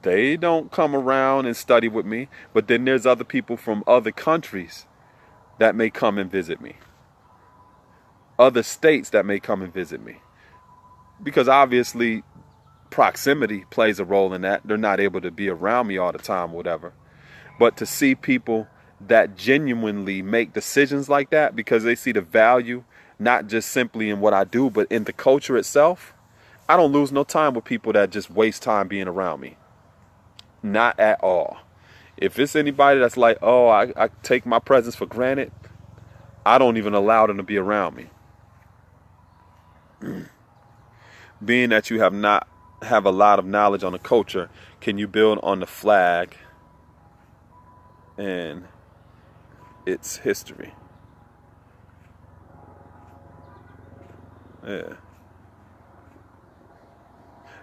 they don't come around and study with me, but then there's other people from other countries that may come and visit me. Other states that may come and visit me. Because obviously proximity plays a role in that. They're not able to be around me all the time, whatever. But to see people that genuinely make decisions like that because they see the value, not just simply in what I do, but in the culture itself, I don't lose no time with people that just waste time being around me. Not at all. If it's anybody that's like, oh, I take my presence for granted, I don't even allow them to be around me. Being that you have a lot of knowledge on the culture, can you build on the flag and its history? Yeah.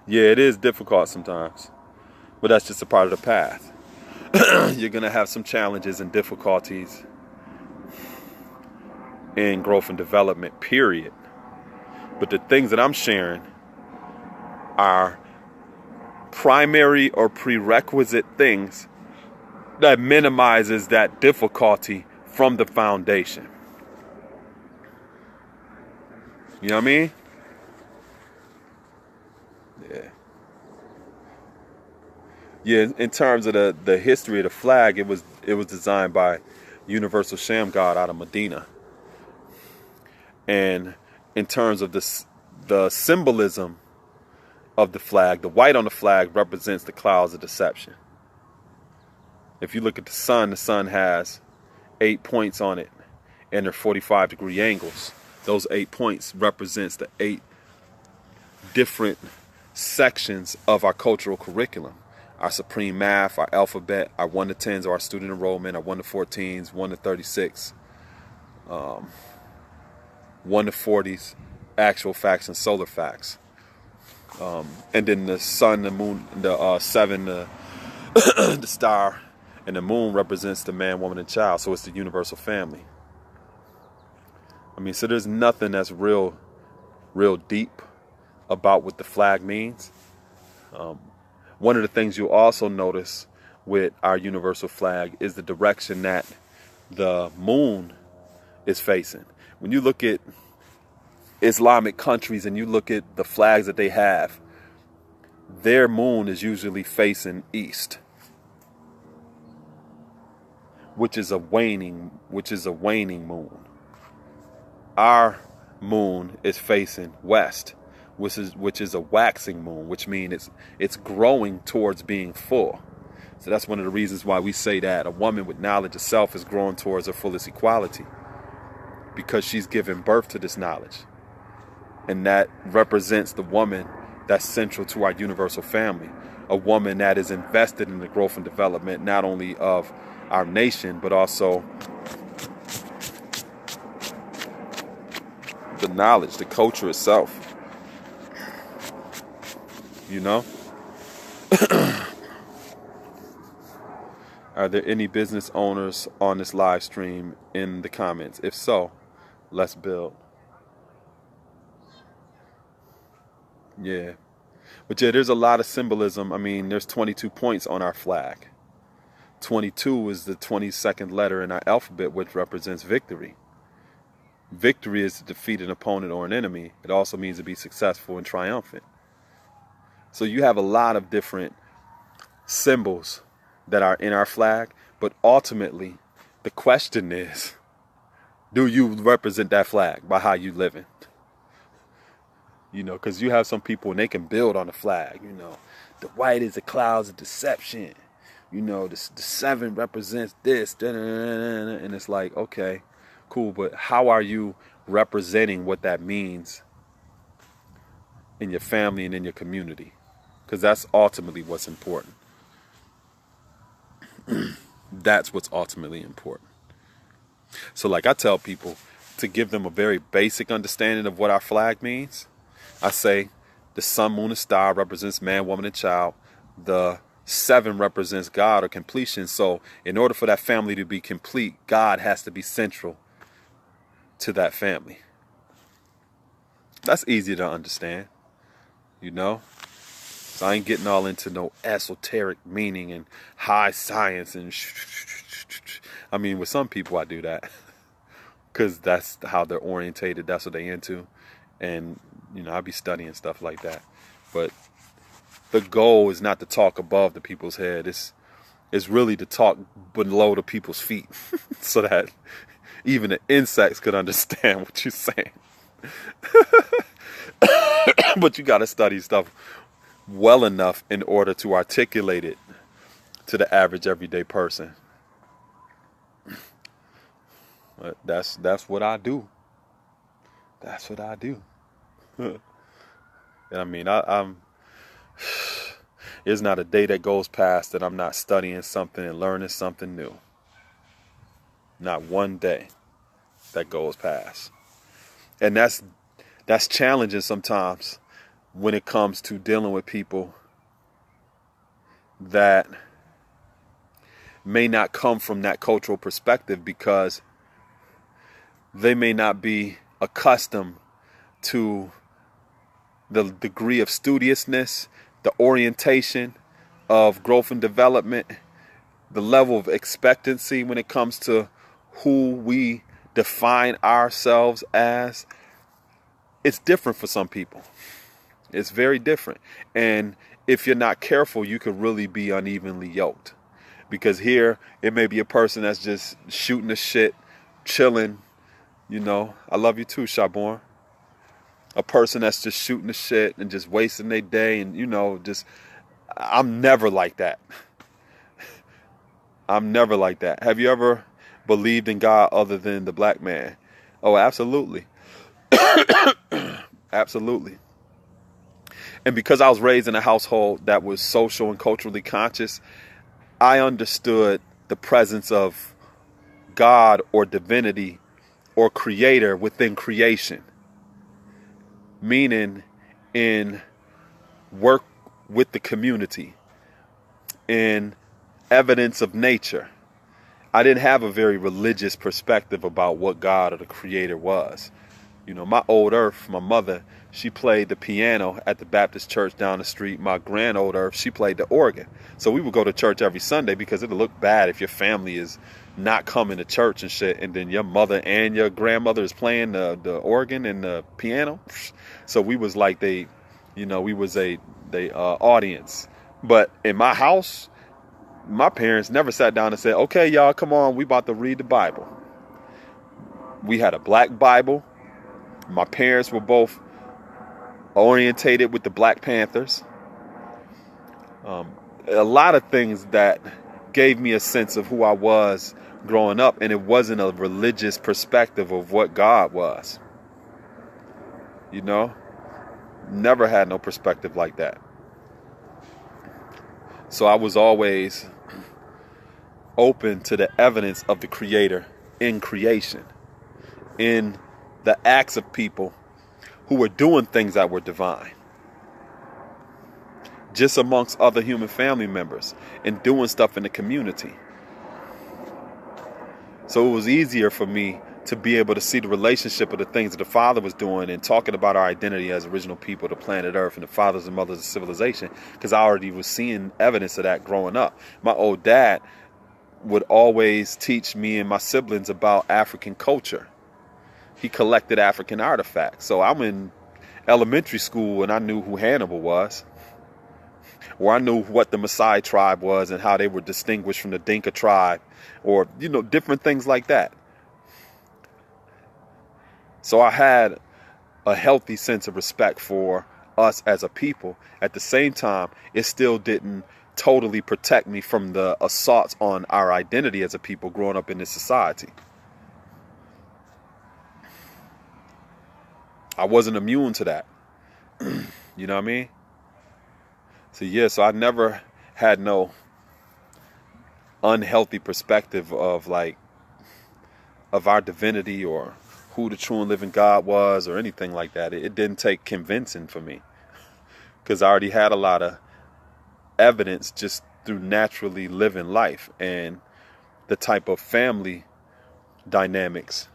Yeah, it is difficult sometimes, but that's just a part of the path. You're going to have some challenges and difficulties in growth and development, period. But the things that I'm sharing are primary or prerequisite things that minimizes that difficulty from the foundation. You know what I mean? Yeah. Yeah, in terms of the history of the flag, it was designed by Universal Sham God out of Medina. And in terms of the symbolism of the flag, the white on the flag represents the clouds of deception. If you look at the sun has 8 points on it, and they're 45-degree angles. Those 8 points represents the 8 different sections of our cultural curriculum. Our supreme math, our alphabet, our 1 to 10s, our student enrollment, our 1 to 14s, 1 to 36, 1 to 40s, actual facts and solar facts. And then the sun, the moon, the 7, the star, and the moon represents the man, woman, and child. So it's the universal family. I mean, so there's nothing that's real deep about what the flag means. One of the things you'll also notice with our universal flag is the direction that the moon is facing. When you look at Islamic countries and you look at the flags that they have, their moon is usually facing east, which is a waning moon. Our moon is facing west, which is a waxing moon, which means it's growing towards being full. So that's one of the reasons why we say that a woman with knowledge of self is growing towards her fullest equality, because she's giving birth to this knowledge. And that represents the woman that's central to our universal family, a woman that is invested in the growth and development not only of our nation, but also the knowledge, the culture itself. You know? Are there any business owners on this live stream in the comments? If so, let's build. Yeah. But yeah, there's a lot of symbolism. I mean, there's 22 points on our flag. 22 is the 22nd letter in our alphabet, which represents victory. Victory is to defeat an opponent or an enemy. It also means to be successful and triumphant. So you have a lot of different symbols that are in our flag, but ultimately the question is, do you represent that flag by how you living? You know, because you have some people and they can build on the flag. You know, the white is the clouds of deception. You know, the 7 represents this, and it's like, okay, cool, but how are you representing what that means in your family and in your community? Because that's ultimately what's important. That's what's ultimately important. So like I tell people, to give them a very basic understanding of what our flag means, I say the sun, moon, and star represents man, woman, and child. The 7 represents God or completion. So in order for that family to be complete, God has to be central to that family. That's easy to understand, you know? So I ain't getting all into no esoteric meaning and high science and I mean, with some people I do that because that's how they're orientated. That's what they're into. And, you know, I'll be studying stuff like that. But the goal is not to talk above the people's head. It's really to talk below the people's feet so that even the insects could understand what you're saying. But you got to study stuff well enough in order to articulate it to the average everyday person. But that's what I do. That's what I do. And I mean, I'm there's not a day that goes past that I'm not studying something and learning something new. Not one day that goes past. And that's challenging sometimes when it comes to dealing with people that may not come from that cultural perspective, because they may not be accustomed to the degree of studiousness, the orientation of growth and development, the level of expectancy when it comes to who we define ourselves as. It's different for some people. It's very different. And if you're not careful, you could really be unevenly yoked. Because here, it may be a person that's just shooting the shit, chilling. You know, I love you too, Shaborn. A person that's just shooting the shit and just wasting their day. And, you know, just, I'm never like that. I'm never like that. Have you ever believed in God other than the black man? Oh, absolutely. Absolutely. And because I was raised in a household that was social and culturally conscious, I understood the presence of God or divinity or creator within creation. Meaning in work with the community, in evidence of nature. I didn't have a very religious perspective about what God or the creator was. You know, my old earth, my mother, she played the piano at the Baptist church down the street. My grand old earth, she played the organ. So we would go to church every Sunday, because it'll look bad if your family is not coming to church and shit, and then your mother and your grandmother is playing the organ and the piano. So we was like we was a audience. But in my house, my parents never sat down and said, okay, y'all, come on, we about to read the Bible. We had a black Bible. My parents were both orientated with the Black Panthers. A lot of things that gave me a sense of who I was growing up, and it wasn't a religious perspective of what God was. You know? Never had no perspective like that. So I was always open to the evidence of the Creator in creation, in the acts of people who were doing things that were divine, just amongst other human family members, and doing stuff in the community. So it was easier for me to be able to see the relationship of the things that the Father was doing and talking about our identity as original people, the planet Earth, and the fathers and mothers of civilization, because I already was seeing evidence of that growing up. My old dad would always teach me and my siblings about African culture. He collected African artifacts. So I'm in elementary school and I knew who Hannibal was, or I knew what the Maasai tribe was and how they were distinguished from the Dinka tribe, or, you know, different things like that. So I had a healthy sense of respect for us as a people. At the same time, it still didn't totally protect me from the assaults on our identity as a people growing up in this society. I wasn't immune to that. You know what I mean? So I never had no unhealthy perspective of our divinity or who the true and living God was or anything like that. It didn't take convincing for me, because I already had a lot of evidence just through naturally living life and the type of family dynamics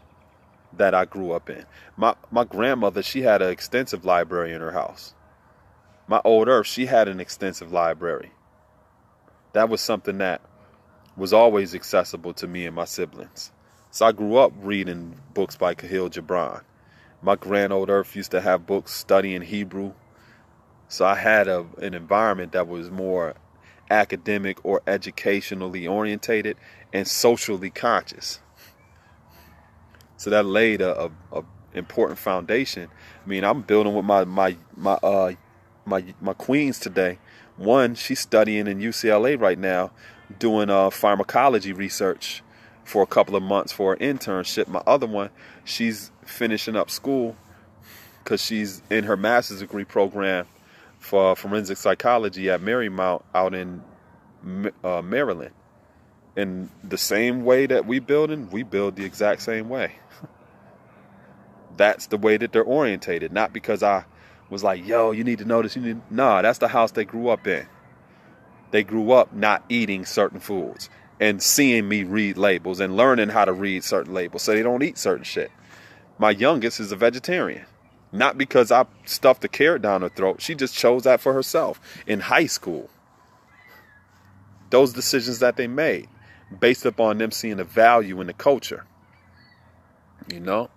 that I grew up in. My grandmother, she had an extensive library in her house. My old earth, she had an extensive library. That was something that was always accessible to me and my siblings. So I grew up reading books by Khalil Gibran. My grand old earth used to have books studying Hebrew, So I had an environment that was more academic or educationally orientated and socially conscious. So that laid a important foundation. I mean, I'm building with my queens today. One, she's studying in UCLA right now, doing pharmacology research for a couple of months for an internship. My other one, she's finishing up school because she's in her master's degree program for forensic psychology at Marymount out in Maryland. And the same way that we build the exact same way. That's the way that they're orientated. Not because I was like, yo, you need to know this. Nah, that's the house they grew up in. They grew up not eating certain foods and seeing me read labels and learning how to read certain labels so they don't eat certain shit. My youngest is a vegetarian. Not because I stuffed a carrot down her throat. She just chose that for herself in high school. Those decisions that they made based upon them seeing the value in the culture. You know?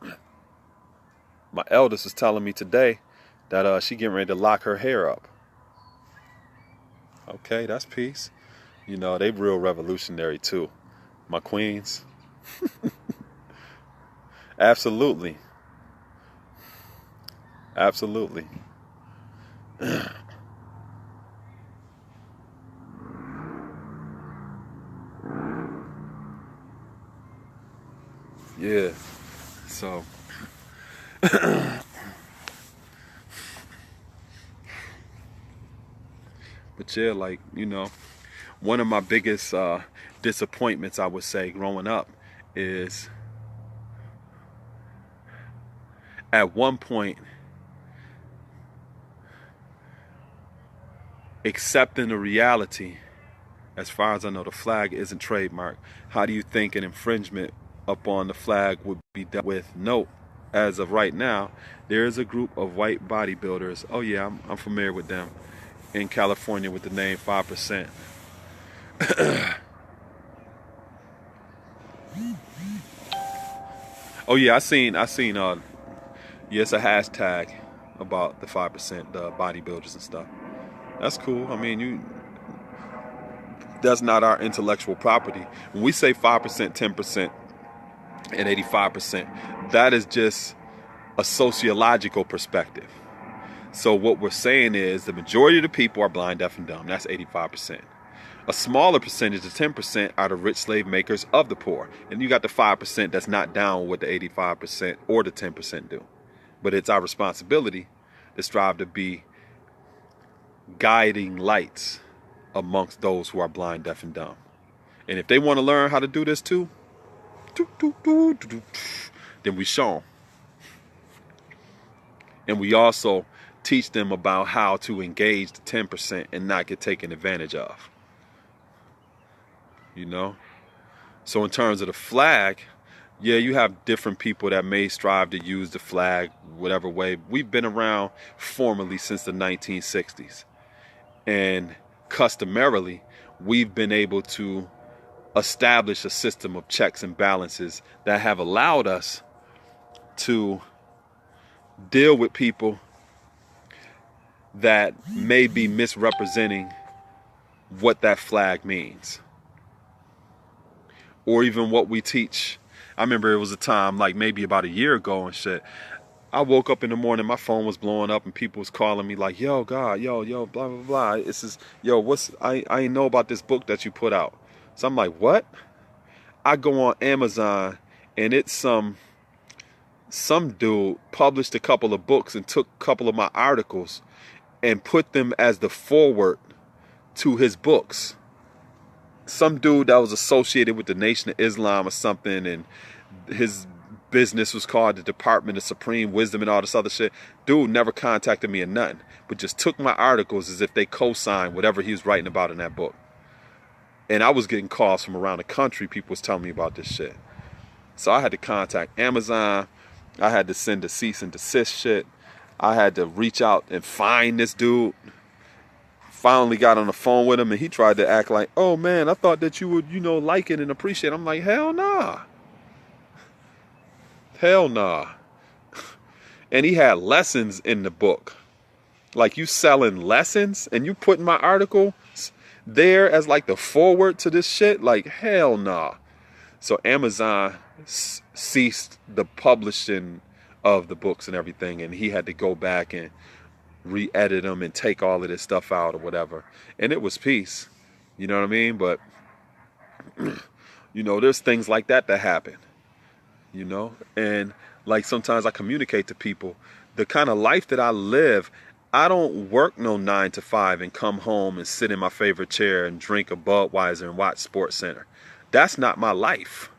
My eldest was telling me today that she getting ready to lock her hair up. Okay, that's peace. You know, they real revolutionary too. My queens. Absolutely. Absolutely. Yeah. So but yeah, like, you know, one of my biggest disappointments, I would say, growing up is at one point accepting the reality. As far as I know, the flag isn't trademarked. How do you think an infringement upon the flag would be dealt with? Note, as of right now, there is a group of white bodybuilders. Oh yeah, I'm familiar with them in California with the name 5%. Oh yeah, I seen. It's a hashtag about the 5%, the bodybuilders and stuff. That's cool. I mean, that's not our intellectual property. When we say 5%, 10%, and 85%, that is just a sociological perspective. So what we're saying is the majority of the people are blind, deaf, and dumb. That's 85%. A smaller percentage of 10% are the rich slave makers of the poor. And you got the 5% that's not down with what the 85% or the 10% do. But it's our responsibility to strive to be guiding lights amongst those who are blind, deaf, and dumb. And if they want to learn how to do this too, then we show them. And we also teach them about how to engage the 10% and not get taken advantage of. You know? So in terms of the flag, yeah, you have different people that may strive to use the flag whatever way. We've been around formally since the 1960s. And customarily, we've been able to establish a system of checks and balances that have allowed us to deal with people that may be misrepresenting what that flag means, or even what we teach. I remember it was a time, like maybe about a year ago and shit, I woke up in the morning, my phone was blowing up and people was calling me like, yo, God, yo, blah, blah, blah. This is, yo, I ain't know about this book that you put out. So I'm like, what? I go on Amazon and it's some dude published a couple of books and took a couple of my articles and put them as the foreword to his books. Some dude that was associated with the Nation of Islam or something, and his business was called the Department of Supreme Wisdom and all this other shit. Dude never contacted me or nothing, but just took my articles as if they co-signed whatever he was writing about in that book. And I was getting calls from around the country. People was telling me about this shit. So I had to contact Amazon. I had to send a cease and desist shit. I had to reach out and find this dude. Finally got on the phone with him and he tried to act like, oh man, I thought that you would, like it and appreciate it. I'm like, hell nah. Hell nah. And he had lessons in the book Like, you selling lessons and you putting my article there as like the forward to this shit? Like, hell nah. So Amazon ceased the publishing of the books and everything, and he had to go back and re-edit them and take all of this stuff out or whatever. And it was peace. You know what I mean? But, you know, there's things like that happen. You know? And like, sometimes I communicate to people the kind of life that I live. I don't work no 9 to 5 and come home and sit in my favorite chair and drink a Budweiser and watch Sports Center. That's not my life.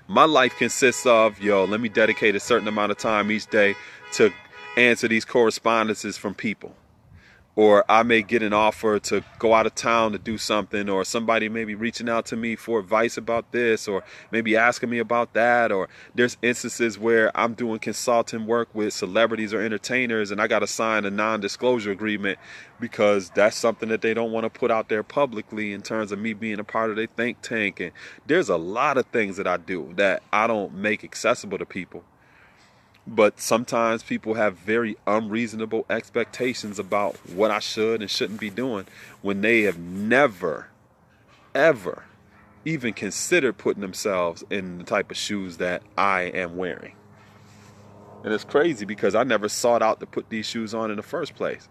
My life consists of, let me dedicate a certain amount of time each day to answer these correspondences from people. Or I may get an offer to go out of town to do something, or somebody may be reaching out to me for advice about this, or maybe asking me about that. Or there's instances where I'm doing consulting work with celebrities or entertainers, and I got to sign a non-disclosure agreement because that's something that they don't want to put out there publicly in terms of me being a part of their think tank. And there's a lot of things that I do that I don't make accessible to people. But sometimes people have very unreasonable expectations about what I should and shouldn't be doing when they have never, ever even considered putting themselves in the type of shoes that I am wearing. And it's crazy because I never sought out to put these shoes on in the first place.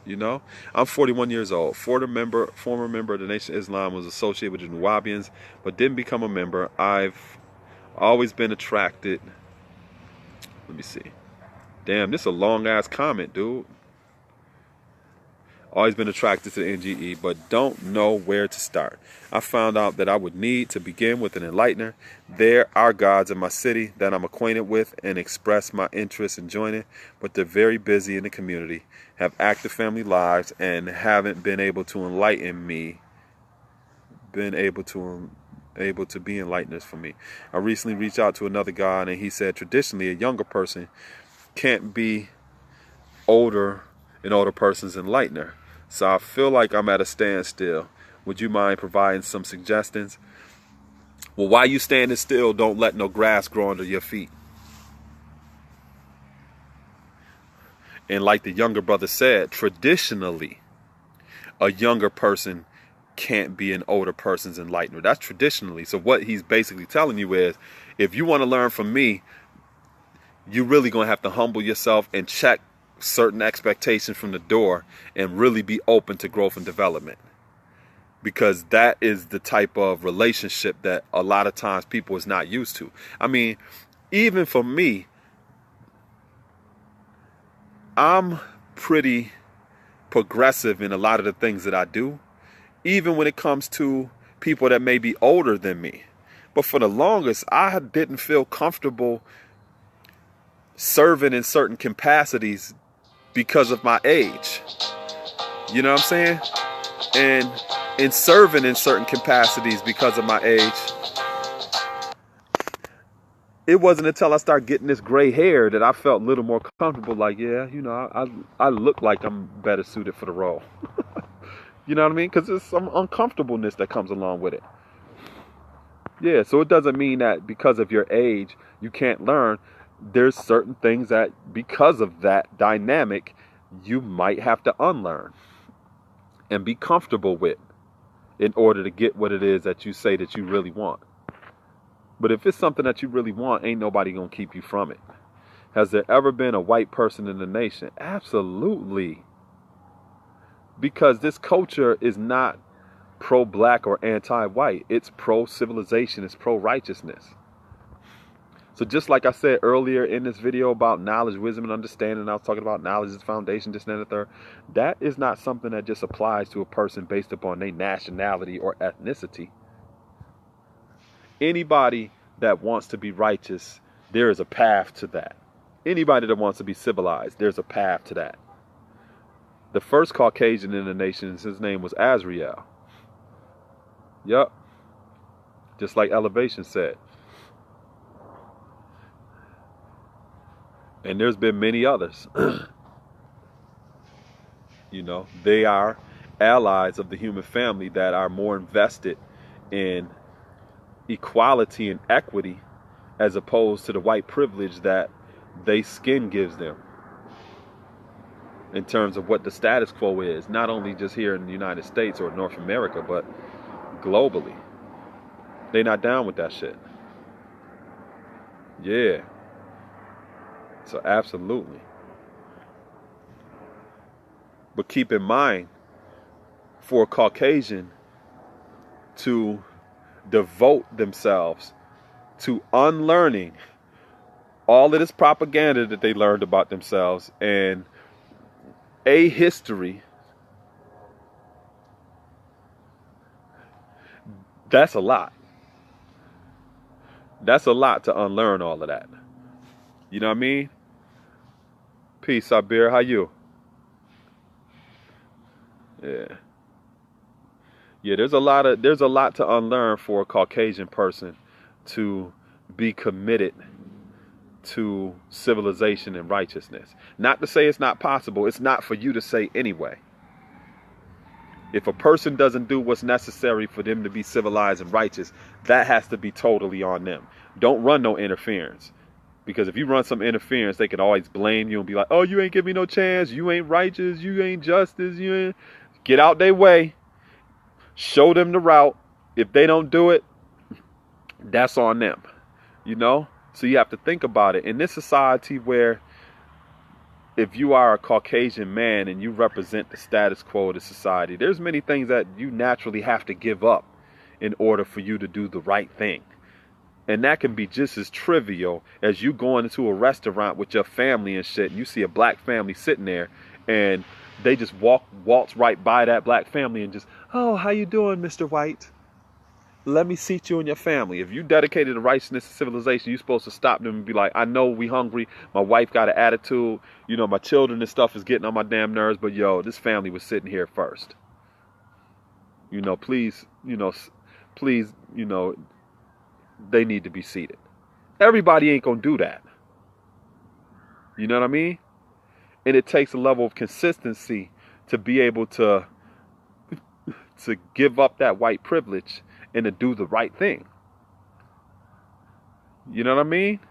You know, I'm 41 years old, former member of the Nation of Islam, was associated with the Nuwabians, but didn't become a member. I've always been attracted. Let me see. Damn, this is a long ass comment, dude. Always been attracted to the NGE, but don't know where to start. I found out that I would need to begin with an enlightener. There are gods in my city that I'm acquainted with and express my interest in joining, but they're very busy in the community, have active family lives, and haven't been able to enlighten me. Able to be enlighteners for me. I recently reached out to another god, and he said traditionally a younger person can't be an older person's enlightener. So I feel like I'm at a standstill. Would you mind providing some suggestions? Well, while you standing still, don't let no grass grow under your feet. And like the younger brother said, traditionally a younger person can't be an older person's enlightener. That's traditionally. So what he's basically telling you is, if you want to learn from me, you're really going to have to humble yourself and check certain expectations from the door and really be open to growth and development. Because that is the type of relationship that a lot of times people is not used to. I mean, even for me, I'm pretty progressive in a lot of the things that I do, even when it comes to people that may be older than me. But for the longest, I didn't feel comfortable serving in certain capacities because of my age. You know what I'm saying? And in serving in certain capacities because of my age, it wasn't until I started getting this gray hair that I felt a little more comfortable. Like, yeah, you know, I look like I'm better suited for the role. You know what I mean? Because there's some uncomfortableness that comes along with it. Yeah, so it doesn't mean that because of your age, you can't learn. There's certain things that, because of that dynamic, you might have to unlearn and be comfortable with in order to get what it is that you say that you really want. But if it's something that you really want, ain't nobody going to keep you from it. Has there ever been a white person in the nation? Absolutely. Because this culture is not pro-black or anti-white. It's pro-civilization. It's pro-righteousness. So just like I said earlier in this video about knowledge, wisdom, and understanding, I was talking about knowledge is the foundation, this, and the third. That is not something that just applies to a person based upon their nationality or ethnicity. Anybody that wants to be righteous, there is a path to that. Anybody that wants to be civilized, there's a path to that. The first Caucasian in the nation, his name was Azrael. Yup. Just like Elevation said. And there's been many others. You know, they are allies of the human family that are more invested in equality and equity as opposed to the white privilege that they skin gives them. in terms of what the status quo is, not only just here in the United States or North America, but globally. They not down with that shit. Yeah. So absolutely. But keep in mind, for a Caucasian to devote themselves to unlearning all of this propaganda that they learned about themselves and a history, that's a lot. That's a lot to unlearn all of that. You know what I mean? Peace, Sabir. How you? Yeah. Yeah, there's a lot to unlearn for a Caucasian person to be committed to civilization and righteousness. Not to say it's not possible. It's not for you to say anyway. If a person doesn't do what's necessary for them to be civilized and righteous, that has to be totally on them. Don't run no interference. Because if you run some interference, they can always blame you and be like, oh, you ain't give me no chance. You ain't righteous. You ain't justice. You ain't... Get out their way. Show them the route. If they don't do it, that's on them. You know? So you have to think about it. In this society where if you are a Caucasian man and you represent the status quo of the society, there's many things that you naturally have to give up in order for you to do the right thing. And that can be just as trivial as you going into a restaurant with your family and shit, and you see a black family sitting there and they just waltz right by that black family and just, oh, how you doing, Mr. White? Let me seat you and your family. If you dedicated to righteousness and civilization, you're supposed to stop them and be like, I know we hungry. My wife got an attitude. You know, my children and stuff is getting on my damn nerves. But, yo, this family was sitting here first. You know, please, they need to be seated. Everybody ain't going to do that. You know what I mean? And it takes a level of consistency to be able to give up that white privilege and to do the right thing. You know what I mean?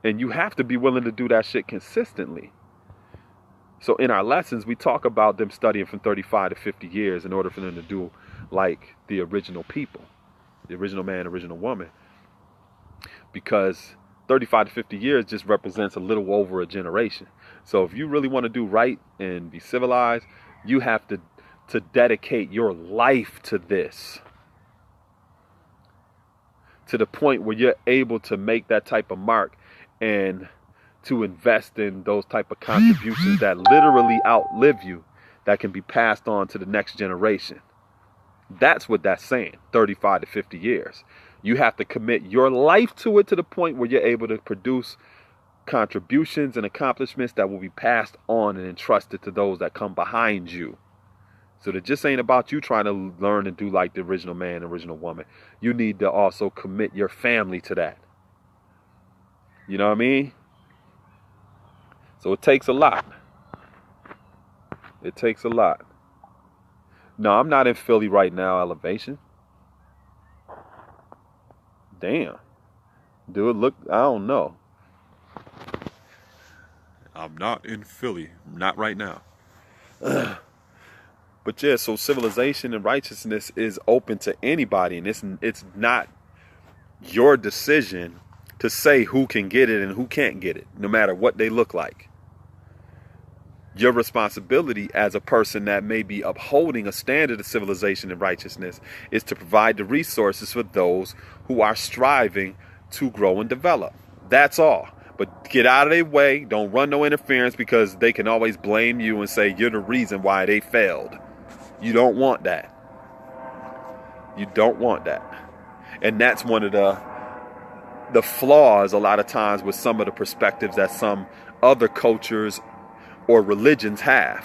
And you have to be willing to do that shit consistently. So in our lessons, we talk about them studying from 35 to 50 years in order for them to do like the original people, the original man, original woman. Because 35 to 50 years just represents a little over a generation. So if you really want to do right and be civilized, you have to dedicate your life to this. To the point where you're able to make that type of mark and to invest in those type of contributions that literally outlive you, that can be passed on to the next generation. That's what that's saying, 35 to 50 years. You have to commit your life to it to the point where you're able to produce contributions and accomplishments that will be passed on and entrusted to those that come behind you. So it just ain't about you trying to learn and do like the original man, original woman. You need to also commit your family to that. You know what I mean? So it takes a lot. It takes a lot. No, I'm not in Philly right now, Elevation. Damn. Do it look, I don't know. I'm not in Philly. Not right now. But yeah, so civilization and righteousness is open to anybody, and it's not your decision to say who can get it and who can't get it, no matter what they look like. Your responsibility as a person that may be upholding a standard of civilization and righteousness is to provide the resources for those who are striving to grow and develop. That's all. But get out of their way. Don't run no interference, because they can always blame you and say you're the reason why they failed. You don't want that. You don't want that. And that's one of the flaws a lot of times with some of the perspectives that some other cultures or religions have.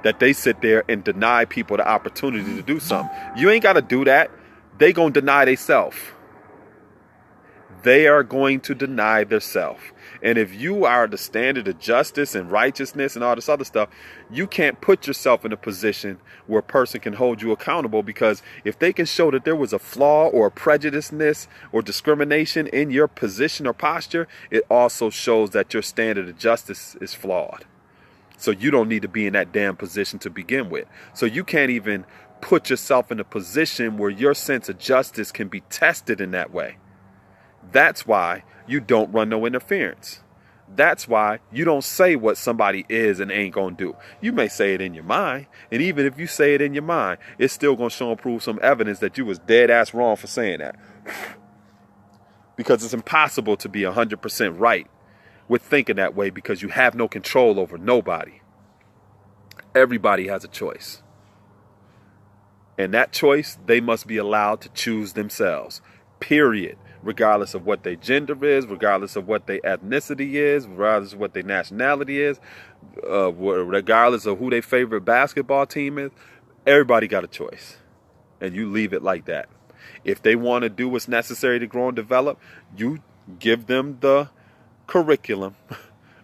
That they sit there and deny people the opportunity to do something. You ain't got to do that. They gonna deny themselves. They are going to deny themselves. And if you are the standard of justice and righteousness and all this other stuff, you can't put yourself in a position where a person can hold you accountable, because if they can show that there was a flaw or a prejudiceness or discrimination in your position or posture, it also shows that your standard of justice is flawed. So you don't need to be in that damn position to begin with. So you can't even put yourself in a position where your sense of justice can be tested in that way. That's why you don't run no interference. That's why you don't say what somebody is and ain't gonna do. You may say it in your mind, and even if you say it in your mind, it's still gonna show and prove some evidence that you was dead ass wrong for saying that. Because it's impossible to be 100% right with thinking that way, because you have no control over nobody. Everybody has a choice. And that choice, they must be allowed to choose themselves. Period. Regardless of what their gender is, regardless of what their ethnicity is, regardless of what their nationality is, regardless of who their favorite basketball team is, everybody got a choice. And you leave it like that. If they want to do what's necessary to grow and develop, you give them the curriculum,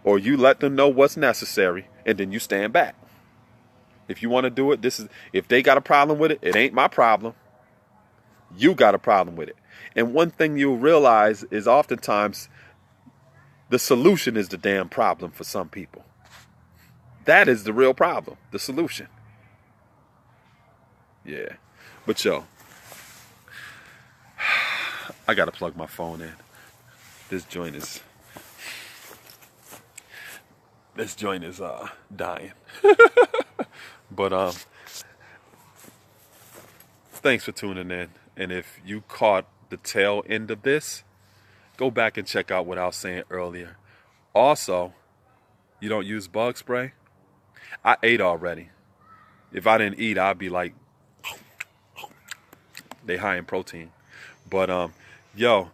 or you let them know what's necessary, and then you stand back. If you want to do it, if they got a problem with it, it ain't my problem. You got a problem with it. And one thing you'll realize is oftentimes the solution is the damn problem for some people. That is the real problem, the solution. Yeah. But yo, I got to plug my phone in. This joint is dying. But thanks for tuning in. And if you caught the tail end of this, go back and check out what I was saying earlier. Also, you don't use bug spray? I ate already. If I didn't eat, I'd be like, they high in protein. But yo,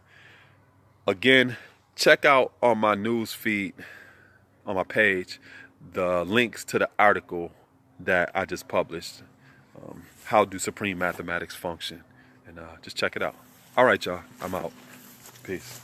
again, check out on my news feed, on my page, the links to the article that I just published. How do supreme mathematics function? And just check it out. All right, y'all. I'm out. Peace.